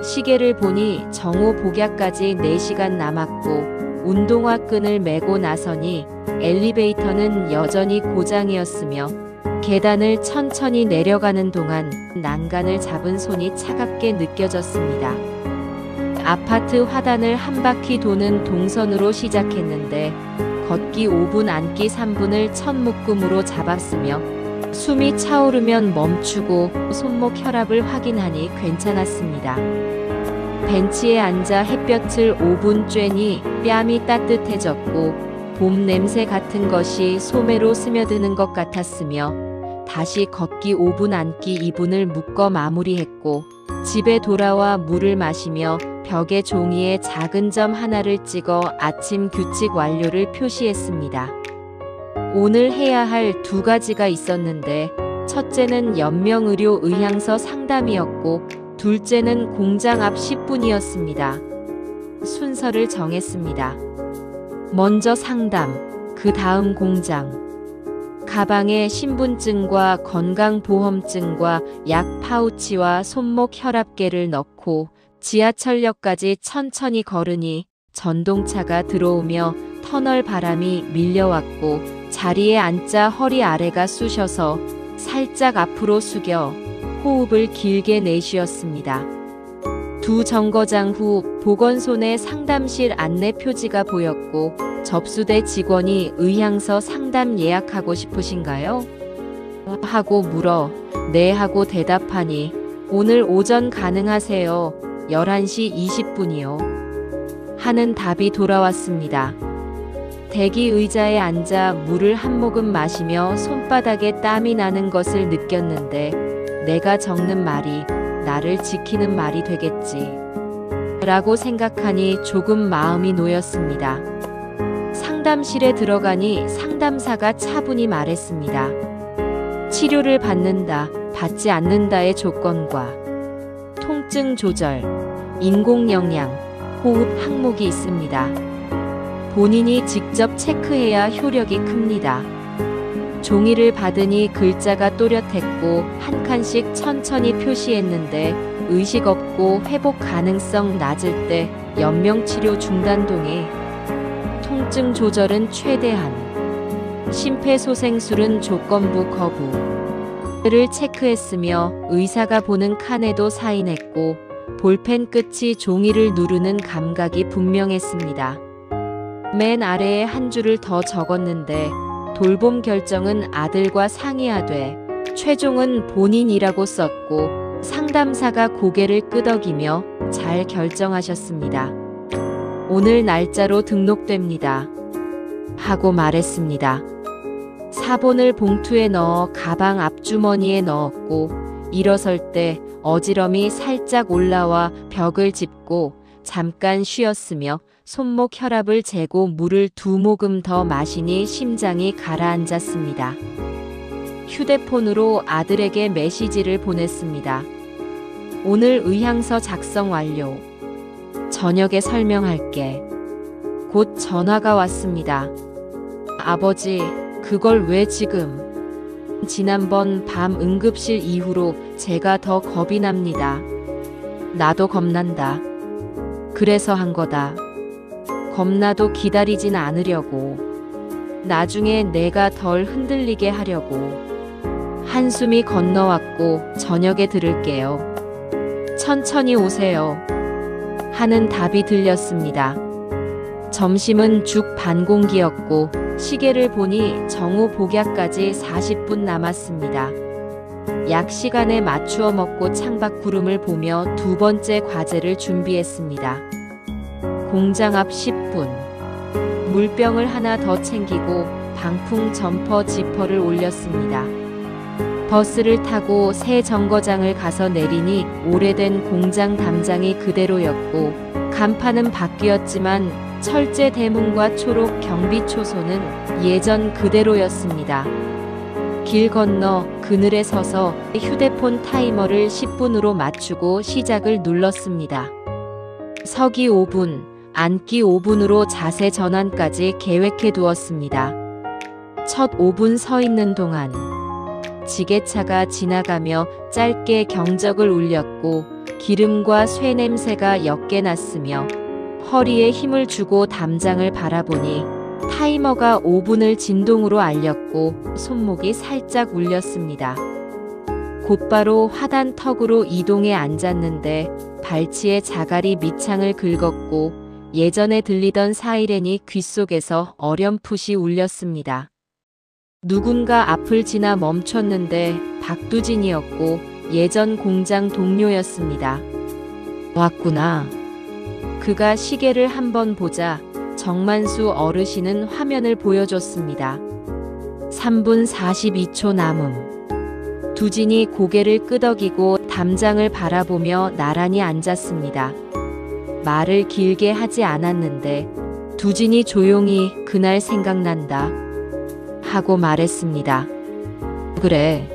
시계를 보니 정오 복약까지 4시간 남았고 운동화 끈을 매고 나서니 엘리베이터는 여전히 고장이었으며 계단을 천천히 내려가는 동안 난간을 잡은 손이 차갑게 느껴졌습니다. 아파트 화단을 한 바퀴 도는 동선으로 시작했는데 걷기 5분, 앉기 3분을 첫 묶음으로 잡았으며 숨이 차오르면 멈추고 손목 혈압을 확인하니 괜찮았습니다. 벤치에 앉아 햇볕을 5분 쬐니 뺨이 따뜻해졌고 봄 냄새 같은 것이 소매로 스며드는 것 같았으며 다시 걷기 5분, 앉기 2분을 묶어 마무리했고 집에 돌아와 물을 마시며 벽에 종이에 작은 점 하나를 찍어 아침 규칙 완료를 표시했습니다. 오늘 해야 할 2가지가 있었는데 첫째는 연명의료 의향서 상담이었고 둘째는 공장 앞 10분이었습니다. 순서를 정했습니다. 먼저 상담, 그 다음 공장. 가방에 신분증과 건강보험증과 약 파우치와 손목 혈압계를 넣고 지하철역까지 천천히 걸으니 전동차가 들어오며 터널 바람이 밀려왔고 자리에 앉자 허리 아래가 쑤셔서 살짝 앞으로 숙여 호흡을 길게 내쉬었습니다. 2 정거장 후 보건소 내 상담실 안내 표지가 보였고 접수대 직원이 의향서 상담 예약하고 싶으신가요? 하고 물어 네 하고 대답하니 오늘 오전 가능하세요? 11시 20분이요. 하는 답이 돌아왔습니다. 대기 의자에 앉아 물을 한 모금 마시며 손바닥에 땀이 나는 것을 느꼈는데 내가 적는 말이 나를 지키는 말이 되겠지 라고 생각하니 조금 마음이 놓였습니다. 상담실에 들어가니 상담사가 차분히 말했습니다. 치료를 받는다, 받지 않는다의 조건과 통증 조절, 인공영양, 호흡 항목이 있습니다. 본인이 직접 체크해야 효력이 큽니다. 종이를 받으니 글자가 또렷했고 한 칸씩 천천히 표시했는데 의식 없고 회복 가능성 낮을 때 연명치료 중단 동의, 통증 조절은 최대한, 심폐소생술은 조건부 거부를 체크했으며 의사가 보는 칸에도 사인했고 볼펜 끝이 종이를 누르는 감각이 분명했습니다. 맨 아래에 한 줄을 더 적었는데 돌봄 결정은 아들과 상의하되 최종은 본인이라고 썼고 상담사가 고개를 끄덕이며 잘 결정하셨습니다. 오늘 날짜로 등록됩니다. 하고 말했습니다. 사본을 봉투에 넣어 가방 앞주머니에 넣었고 일어설 때 어지럼이 살짝 올라와 벽을 짚고 잠깐 쉬었으며 손목 혈압을 재고 물을 2모금 더 마시니 심장이 가라앉았습니다. 휴대폰으로 아들에게 메시지를 보냈습니다. 오늘 의향서 작성 완료. 저녁에 설명할게. 곧 전화가 왔습니다. 아버지, 그걸 왜 지금? 지난번 밤 응급실 이후로 제가 더 겁이 납니다. 나도 겁난다. 그래서 한 거다. 겁나도 기다리진 않으려고. 나중에 내가 덜 흔들리게 하려고. 한숨이 건너왔고 저녁에 들을게요. 천천히 오세요. 하는 답이 들렸습니다. 점심은 죽 반 공기였고 시계를 보니 정오 복약까지 40분 남았습니다. 약 시간에 맞추어 먹고 창밖 구름을 보며 2번째 과제를 준비했습니다. 공장 앞 10분. 물병을 하나 더 챙기고 방풍 점퍼 지퍼를 올렸습니다. 버스를 타고 새 정거장을 가서 내리니 오래된 공장 담장이 그대로였고 간판은 바뀌었지만 철제 대문과 초록 경비 초소는 예전 그대로였습니다. 길 건너 그늘에 서서 휴대폰 타이머를 10분으로 맞추고 시작을 눌렀습니다. 서기 5분, 앉기 5분으로 자세 전환까지 계획해 두었습니다. 첫 5분 서 있는 동안 지게차가 지나가며 짧게 경적을 울렸고 기름과 쇠 냄새가 옅게 났으며 허리에 힘을 주고 담장을 바라보니 타이머가 5분을 진동으로 알렸고 손목이 살짝 울렸습니다. 곧바로 화단 턱으로 이동해 앉았는데 발치에 자갈이 밑창을 긁었고 예전에 들리던 사이렌이 귓속에서 어렴풋이 울렸습니다. 누군가 앞을 지나 멈췄는데 박두진이었고 예전 공장 동료였습니다. 왔구나. 그가 시계를 한번 보자 정만수 어르신은 화면을 보여줬습니다. 3분 42초 남음. 두진이 고개를 끄덕이고 담장을 바라보며 나란히 앉았습니다. 말을 길게 하지 않았는데 두진이 조용히 그날 생각난다 하고 말했습니다. 그래.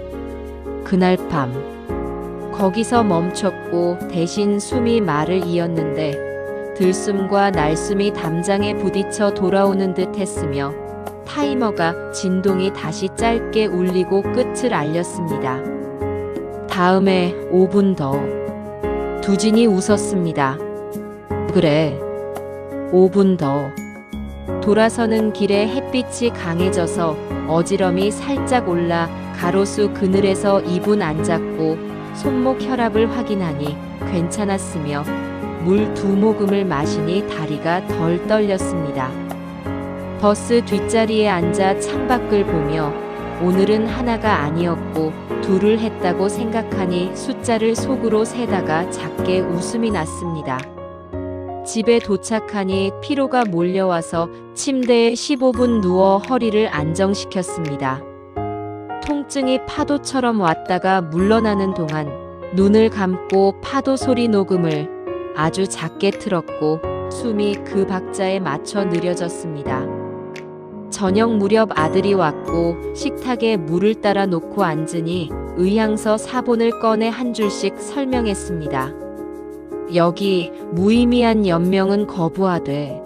그날 밤. 거기서 멈췄고 대신 숨이 말을 이었는데 들숨과 날숨이 담장에 부딪혀 돌아오는 듯 했으며 타이머가 진동이 다시 짧게 울리고 끝을 알렸습니다. 다음에 5분 더. 두진이 웃었습니다. 그래. 5분 더. 돌아서는 길에 햇빛이 강해져서 어지럼이 살짝 올라 가로수 그늘에서 2분 앉았고 손목 혈압을 확인하니 괜찮았으며 물 2모금을 마시니 다리가 덜 떨렸습니다. 버스 뒷자리에 앉아 창밖을 보며 오늘은 하나가 아니었고 둘을 했다고 생각하니 숫자를 속으로 세다가 작게 웃음이 났습니다. 집에 도착하니 피로가 몰려와서 침대에 15분 누워 허리를 안정시켰습니다. 통증이 파도처럼 왔다가 물러나는 동안 눈을 감고 파도 소리 녹음을 아주 작게 틀었고 숨이 그 박자에 맞춰 느려졌습니다. 저녁 무렵 아들이 왔고 식탁에 물을 따라 놓고 앉으니 의향서 사본을 꺼내 한 줄씩 설명했습니다. 여기 무의미한 연명은 거부하되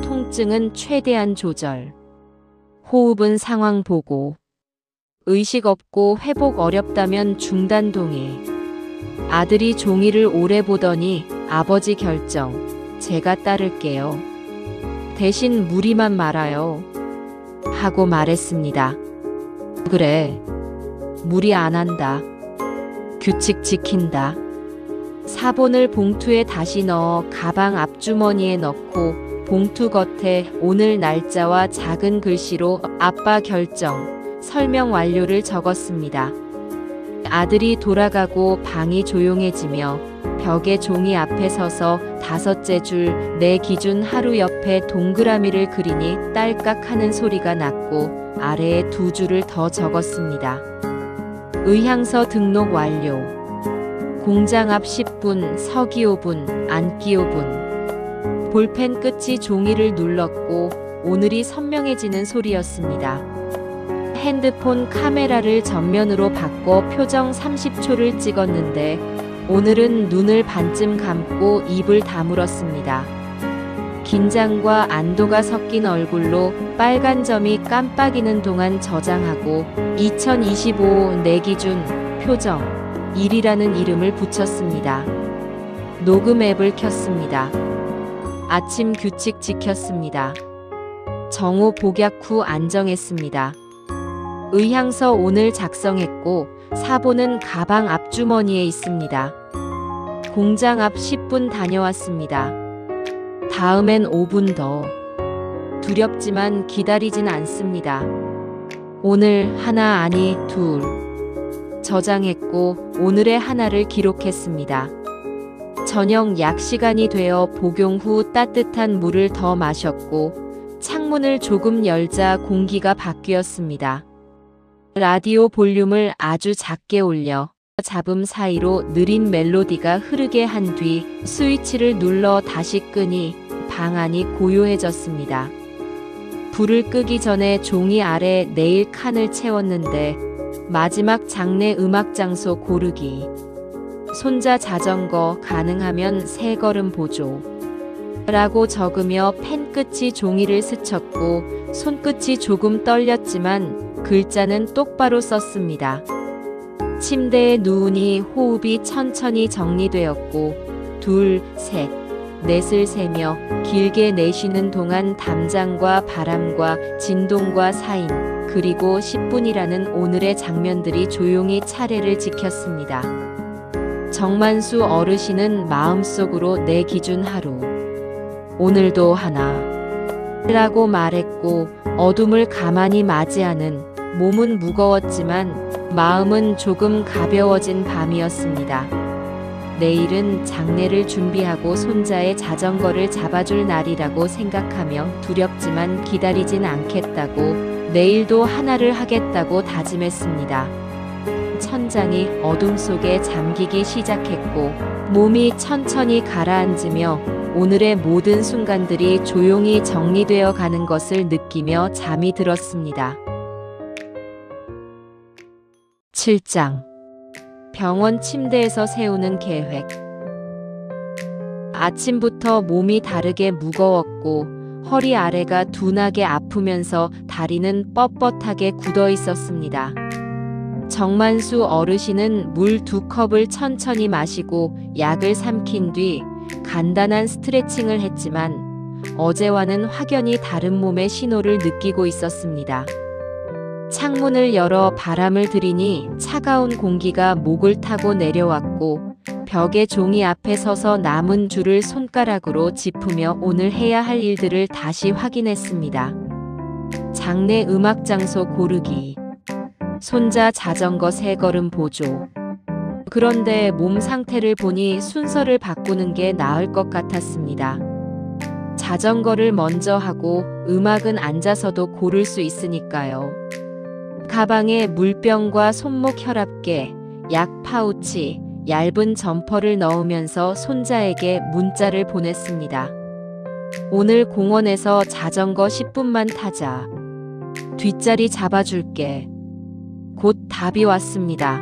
통증은 최대한 조절. 호흡은 상황 보고. 의식 없고 회복 어렵다면 중단 동의. 아들이 종이를 오래 보더니 아버지 결정. 제가 따를게요. 대신 무리만 말아요. 하고 말했습니다. 그래. 무리 안 한다. 규칙 지킨다. 사본을 봉투에 다시 넣어 가방 앞주머니에 넣고 봉투 겉에 오늘 날짜와 작은 글씨로 아빠 결정, 설명 완료를 적었습니다. 아들이 돌아가고 방이 조용해지며 벽에 종이 앞에 서서 다섯째 줄 내 기준 하루 옆에 동그라미를 그리니 딸깍 하는 소리가 났고 아래에 두 줄을 더 적었습니다. 의향서 등록 완료. 공장 앞 10분, 서기 5분, 앉기 5분. 볼펜 끝이 종이를 눌렀고 오늘이 선명해지는 소리였습니다. 핸드폰 카메라를 전면으로 바꿔 표정 30초를 찍었는데 오늘은 눈을 반쯤 감고 입을 다물었습니다. 긴장과 안도가 섞인 얼굴로 빨간 점이 깜빡이는 동안 저장하고 2025 내 기준 표정 1이라는 이름을 붙였습니다. 녹음 앱을 켰습니다. 아침 규칙 지켰습니다. 정오 복약 후 안정했습니다. 의향서 오늘 작성했고 사본은 가방 앞주머니에 있습니다. 공장 앞 10분 다녀왔습니다. 다음엔 5분 더. 두렵지만 기다리진 않습니다. 오늘 하나 아니 둘. 저장했고 오늘의 하나를 기록했습니다. 저녁 약 시간이 되어 복용 후 따뜻한 물을 더 마셨고 창문을 조금 열자 공기가 바뀌었습니다. 라디오 볼륨을 아주 작게 올려 잡음 사이로 느린 멜로디가 흐르게 한 뒤 스위치를 눌러 다시 끄니 방 안이 고요해졌습니다. 불을 끄기 전에 종이 아래 네일 칸을 채웠는데 마지막 장례 음악 장소 고르기. 손자 자전거 가능하면 3걸음 보조. 라고 적으며 펜 끝이 종이를 스쳤고 손끝이 조금 떨렸지만 글자는 똑바로 썼습니다. 침대에 누우니 호흡이 천천히 정리되었고 둘, 셋, 넷을 세며 길게 내쉬는 동안 담장과 바람과 진동과 사인 그리고 10분이라는 오늘의 장면들이 조용히 차례를 지켰습니다. 정만수 어르신은 마음속으로 내 기준 하루. 오늘도 하나. 라고 말했고 어둠을 가만히 맞이하는 몸은 무거웠지만 마음은 조금 가벼워진 밤이었습니다. 내일은 장례를 준비하고 손자의 자전거를 잡아줄 날이라고 생각하며 두렵지만 기다리진 않겠다고 내일도 하나를 하겠다고 다짐했습니다. 천장이 어둠 속에 잠기기 시작했고 몸이 천천히 가라앉으며 오늘의 모든 순간들이 조용히 정리되어 가는 것을 느끼며 잠이 들었습니다. 7장 병원 침대에서 세우는 계획. 아침부터 몸이 다르게 무거웠고 허리 아래가 둔하게 아프면서 다리는 뻣뻣하게 굳어 있었습니다. 정만수 어르신은 물 2컵을 천천히 마시고 약을 삼킨 뒤 간단한 스트레칭을 했지만 어제와는 확연히 다른 몸의 신호를 느끼고 있었습니다. 창문을 열어 바람을 들이니 차가운 공기가 목을 타고 내려왔고 벽에 종이 앞에 서서 남은 줄을 손가락으로 짚으며 오늘 해야 할 일들을 다시 확인했습니다. 장례 음악 장소 고르기. 손자 자전거 3걸음 보조. 그런데 몸 상태를 보니 순서를 바꾸는 게 나을 것 같았습니다. 자전거를 먼저 하고 음악은 앉아서도 고를 수 있으니까요. 가방에 물병과 손목 혈압계, 약 파우치, 얇은 점퍼를 넣으면서 손자에게 문자를 보냈습니다. 오늘 공원에서 자전거 10분만 타자. 뒷자리 잡아줄게. 곧 답이 왔습니다.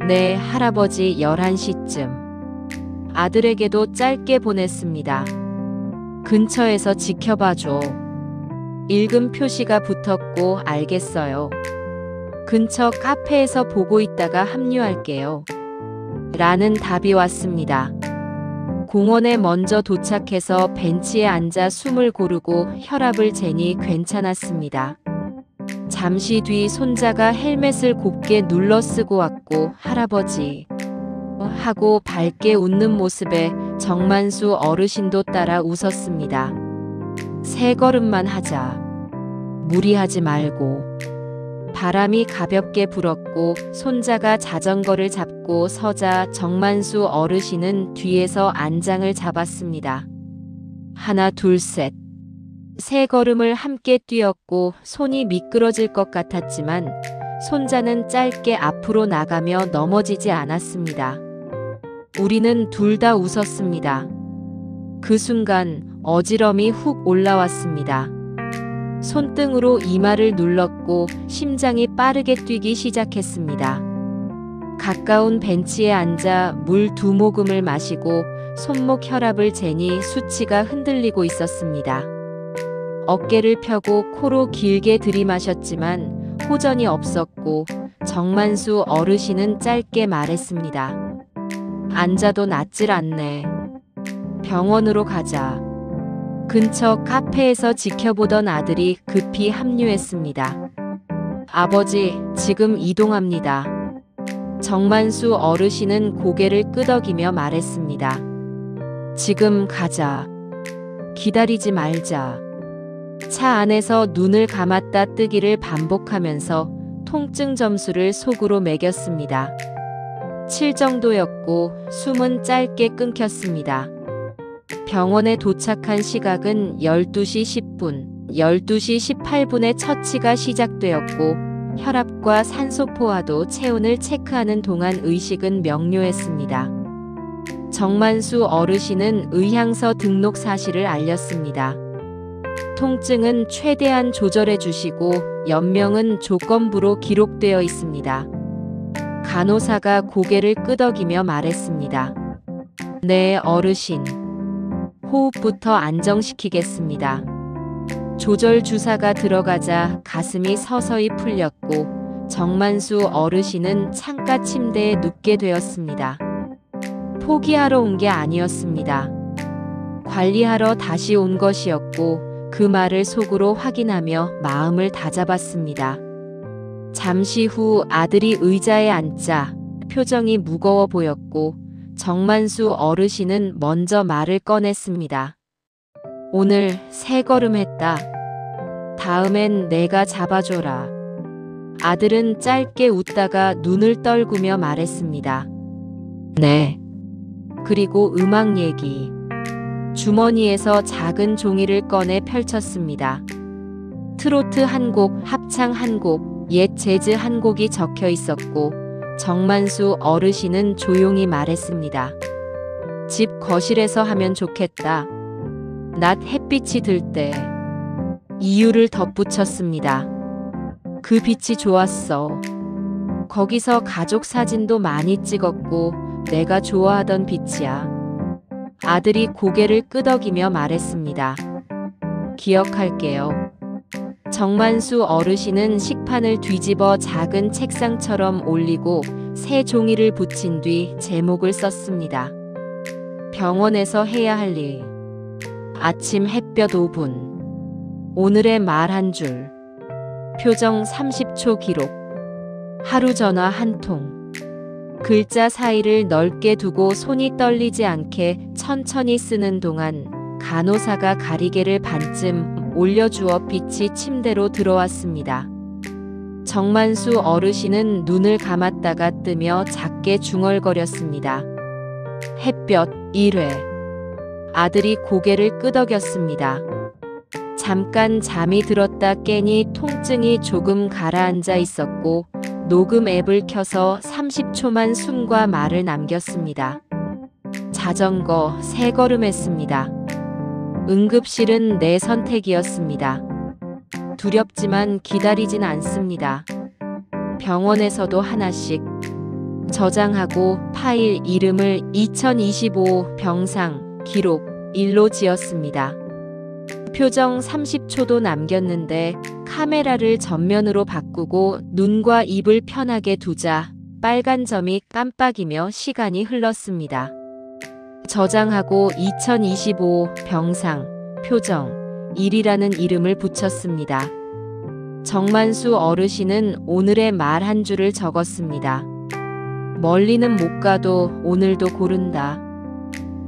네, 할아버지 11시쯤. 아들에게도 짧게 보냈습니다. 근처에서 지켜봐줘. 읽음 표시가 붙었고 알겠어요. 근처 카페에서 보고 있다가 합류할게요. 라는 답이 왔습니다. 공원에 먼저 도착해서 벤치에 앉아 숨을 고르고 혈압을 재니 괜찮았습니다. 잠시 뒤 손자가 헬멧을 곱게 눌러 쓰고 왔고 할아버지 하고 밝게 웃는 모습에 정만수 어르신도 따라 웃었습니다. 3걸음만 하자. 무리하지 말고. 바람이 가볍게 불었고 손자가 자전거를 잡고 서자 정만수 어르신은 뒤에서 안장을 잡았습니다. 하나, 둘, 셋. 세 걸음을 함께 뛰었고 손이 미끄러질 것 같았지만 손자는 짧게 앞으로 나가며 넘어지지 않았습니다. 우리는 둘 다 웃었습니다. 그 순간 어지럼이 훅 올라왔습니다. 손등으로 이마를 눌렀고 심장이 빠르게 뛰기 시작했습니다. 가까운 벤치에 앉아 물 2모금을 마시고 손목 혈압을 재니 수치가 흔들리고 있었습니다. 어깨를 펴고 코로 길게 들이마셨지만 호전이 없었고 정만수 어르신은 짧게 말했습니다. 앉아도 낫질 않네. 병원으로 가자. 근처 카페에서 지켜보던 아들이 급히 합류했습니다. 아버지, 지금 이동합니다. 정만수 어르신은 고개를 끄덕이며 말했습니다. 지금 가자. 기다리지 말자. 차 안에서 눈을 감았다 뜨기를 반복하면서 통증 점수를 속으로 매겼습니다. 7 정도였고 숨은 짧게 끊겼습니다. 병원에 도착한 시각은 12시 10분, 12시 18분에 처치가 시작되었고 혈압과 산소포화도 체온을 체크하는 동안 의식은 명료했습니다. 정만수 어르신은 의향서 등록 사실을 알렸습니다. 통증은 최대한 조절해 주시고 연명은 조건부로 기록되어 있습니다. 간호사가 고개를 끄덕이며 말했습니다. 네, 어르신. 호흡부터 안정시키겠습니다. 조절 주사가 들어가자 가슴이 서서히 풀렸고 정만수 어르신은 창가 침대에 눕게 되었습니다. 포기하러 온 게 아니었습니다. 관리하러 다시 온 것이었고 그 말을 속으로 확인하며 마음을 다잡았습니다. 잠시 후 아들이 의자에 앉자 표정이 무거워 보였고 정만수 어르신은 먼저 말을 꺼냈습니다. 오늘 3걸음 했다. 다음엔 내가 잡아줘라. 아들은 짧게 웃다가 눈을 떨구며 말했습니다. 네. 그리고 음악 얘기. 주머니에서 작은 종이를 꺼내 펼쳤습니다. 트로트 한 곡, 합창 한 곡, 옛 재즈 한 곡이 적혀 있었고 정만수 어르신은 조용히 말했습니다. 집 거실에서 하면 좋겠다. 낮 햇빛이 들 때. 이유를 덧붙였습니다. 그 빛이 좋았어. 거기서 가족 사진도 많이 찍었고 내가 좋아하던 빛이야. 아들이 고개를 끄덕이며 말했습니다. 기억할게요. 정만수 어르신은 식판을 뒤집어 작은 책상처럼 올리고 새 종이를 붙인 뒤 제목을 썼습니다. 병원에서 해야 할 일. 아침 햇볕 5분. 오늘의 말 한 줄. 표정 30초 기록. 하루 전화 한 통. 글자 사이를 넓게 두고 손이 떨리지 않게 천천히 쓰는 동안 간호사가 가리개를 반쯤 올려주어 빛이 침대로 들어왔습니다. 정만수 어르신은 눈을 감았다가 뜨며 작게 중얼거렸습니다. 햇볕 1회. 아들이 고개를 끄덕였습니다. 잠깐 잠이 들었다 깨니 통증이 조금 가라앉아 있었고 녹음 앱을 켜서 30초만 숨과 말을 남겼습니다. 자전거 3걸음 했습니다. 응급실은 내 선택이었습니다. 두렵지만 기다리진 않습니다. 병원에서도 하나씩. 저장하고 파일 이름을 2025 병상 기록 1로 지었습니다. 표정 30초도 남겼는데 카메라를 전면으로 바꾸고 눈과 입을 편하게 두자 빨간 점이 깜빡이며 시간이 흘렀습니다. 저장하고 2025 병상 표정 1이라는 이름을 붙였습니다. 정만수 어르신은 오늘의 말 한 줄을 적었습니다. 멀리는 못 가도 오늘도 고른다.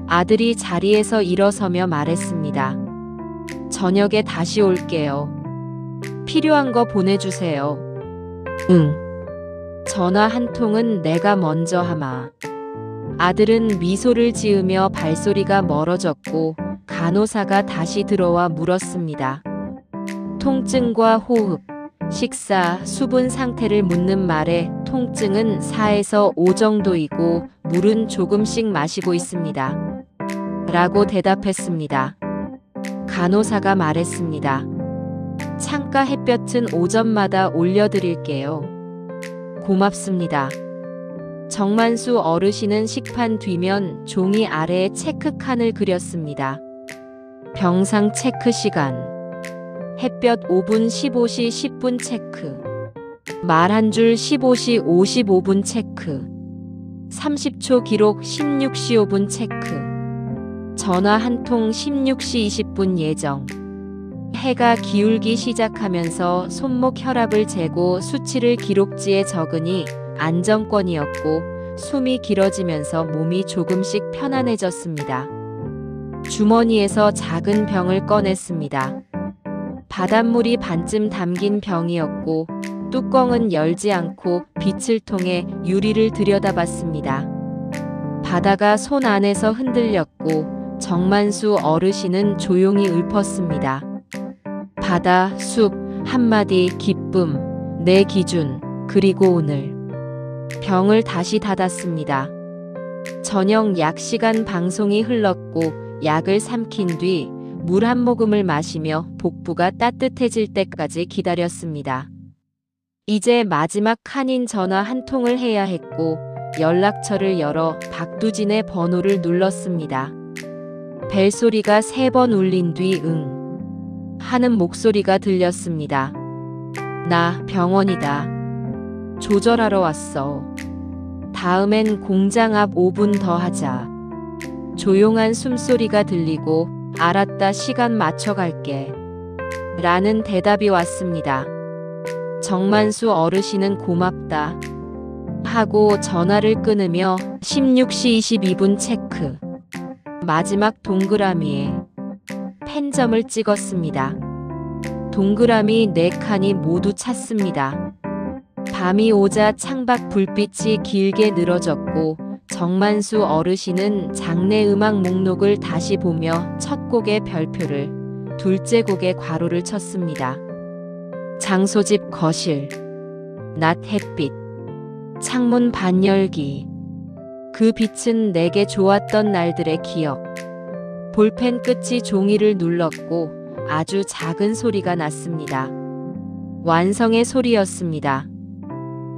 아들이 자리에서 일어서며 말했습니다. 저녁에 다시 올게요. 필요한 거 보내주세요. 응. 전화 한 통은 내가 먼저 하마. 아들은 미소를 지으며 발소리가 멀어졌고 간호사가 다시 들어와 물었습니다. 통증과 호흡, 식사, 수분 상태를 묻는 말에 통증은 4에서 5 정도이고 물은 조금씩 마시고 있습니다. 라고 대답했습니다. 간호사가 말했습니다. 창가 햇볕은 오전마다 올려드릴게요. 고맙습니다. 정만수 어르신은 식판 뒤면 종이 아래에 체크칸을 그렸습니다. 병상 체크 시간. 햇볕 5분 15시 10분 체크. 말 한 줄 15시 55분 체크. 30초 기록 16시 5분 체크. 전화 한 통 16시 20분 예정. 해가 기울기 시작하면서 손목 혈압을 재고 수치를 기록지에 적으니 안정권이었고 숨이 길어지면서 몸이 조금씩 편안해졌습니다. 주머니에서 작은 병을 꺼냈습니다. 바닷물이 반쯤 담긴 병이었고 뚜껑은 열지 않고 빛을 통해 유리를 들여다봤습니다. 바다가 손 안에서 흔들렸고 정만수 어르신은 조용히 읊었습니다. 바다, 숲, 한마디, 기쁨, 내 기준, 그리고 오늘. 병을 다시 닫았습니다. 저녁 약 시간 방송이 흘렀고 약을 삼킨 뒤 물 한 모금을 마시며 복부가 따뜻해질 때까지 기다렸습니다. 이제 마지막 칸인 전화 한 통을 해야 했고 연락처를 열어 박두진의 번호를 눌렀습니다. 벨소리가 3번 울린 뒤 응 하는 목소리가 들렸습니다. 나 병원이다. 조절하러 왔어. 다음엔 공장 앞 5분 더 하자. 조용한 숨소리가 들리고 알았다, 시간 맞춰 갈게. 라는 대답이 왔습니다. 정만수 어르신은 고맙다 하고 전화를 끊으며 16시 22분 체크. 마지막 동그라미에 펜점을 찍었습니다. 동그라미 4칸이 모두 찼습니다. 밤이 오자 창밖 불빛이 길게 늘어졌고 정만수 어르신은 장례 음악 목록을 다시 보며 첫 곡의 별표를, 둘째 곡의 괄호를 쳤습니다. 장소집 거실, 낮 햇빛, 창문 반열기. 그 빛은 내게 좋았던 날들의 기억. 볼펜 끝이 종이를 눌렀고 아주 작은 소리가 났습니다. 완성의 소리였습니다.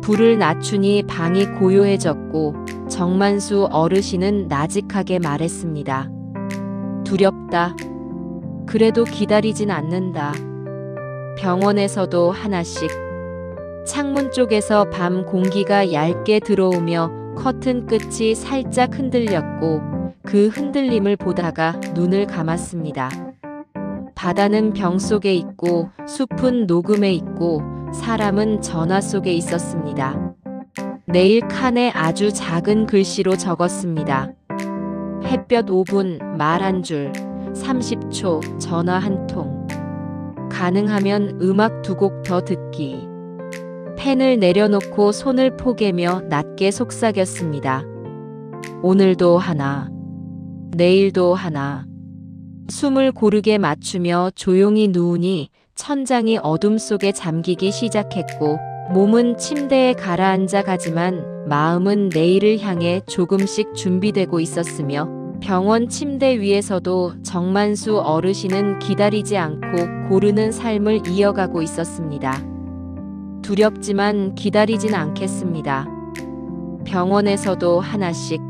불을 낮추니 방이 고요해졌고 정만수 어르신은 나직하게 말했습니다. 두렵다. 그래도 기다리진 않는다. 병원에서도 하나씩. 창문 쪽에서 밤 공기가 얇게 들어오며 커튼 끝이 살짝 흔들렸고 그 흔들림을 보다가 눈을 감았습니다. 바다는 병 속에 있고 숲은 녹음에 있고 사람은 전화 속에 있었습니다. 내일 칸에 아주 작은 글씨로 적었습니다. 햇볕 5분, 말 한 줄, 30초, 전화 한 통. 가능하면 음악 2곡 더 듣기. 펜을 내려놓고 손을 포개며 낮게 속삭였습니다. 오늘도 하나, 내일도 하나. 숨을 고르게 맞추며 조용히 누우니 천장이 어둠 속에 잠기기 시작했고 몸은 침대에 가라앉아 가지만 마음은 내일을 향해 조금씩 준비되고 있었으며 병원 침대 위에서도 정만수 어르신은 기다리지 않고 고르는 삶을 이어가고 있었습니다. 두렵지만 기다리진 않겠습니다. 병원에서도 하나씩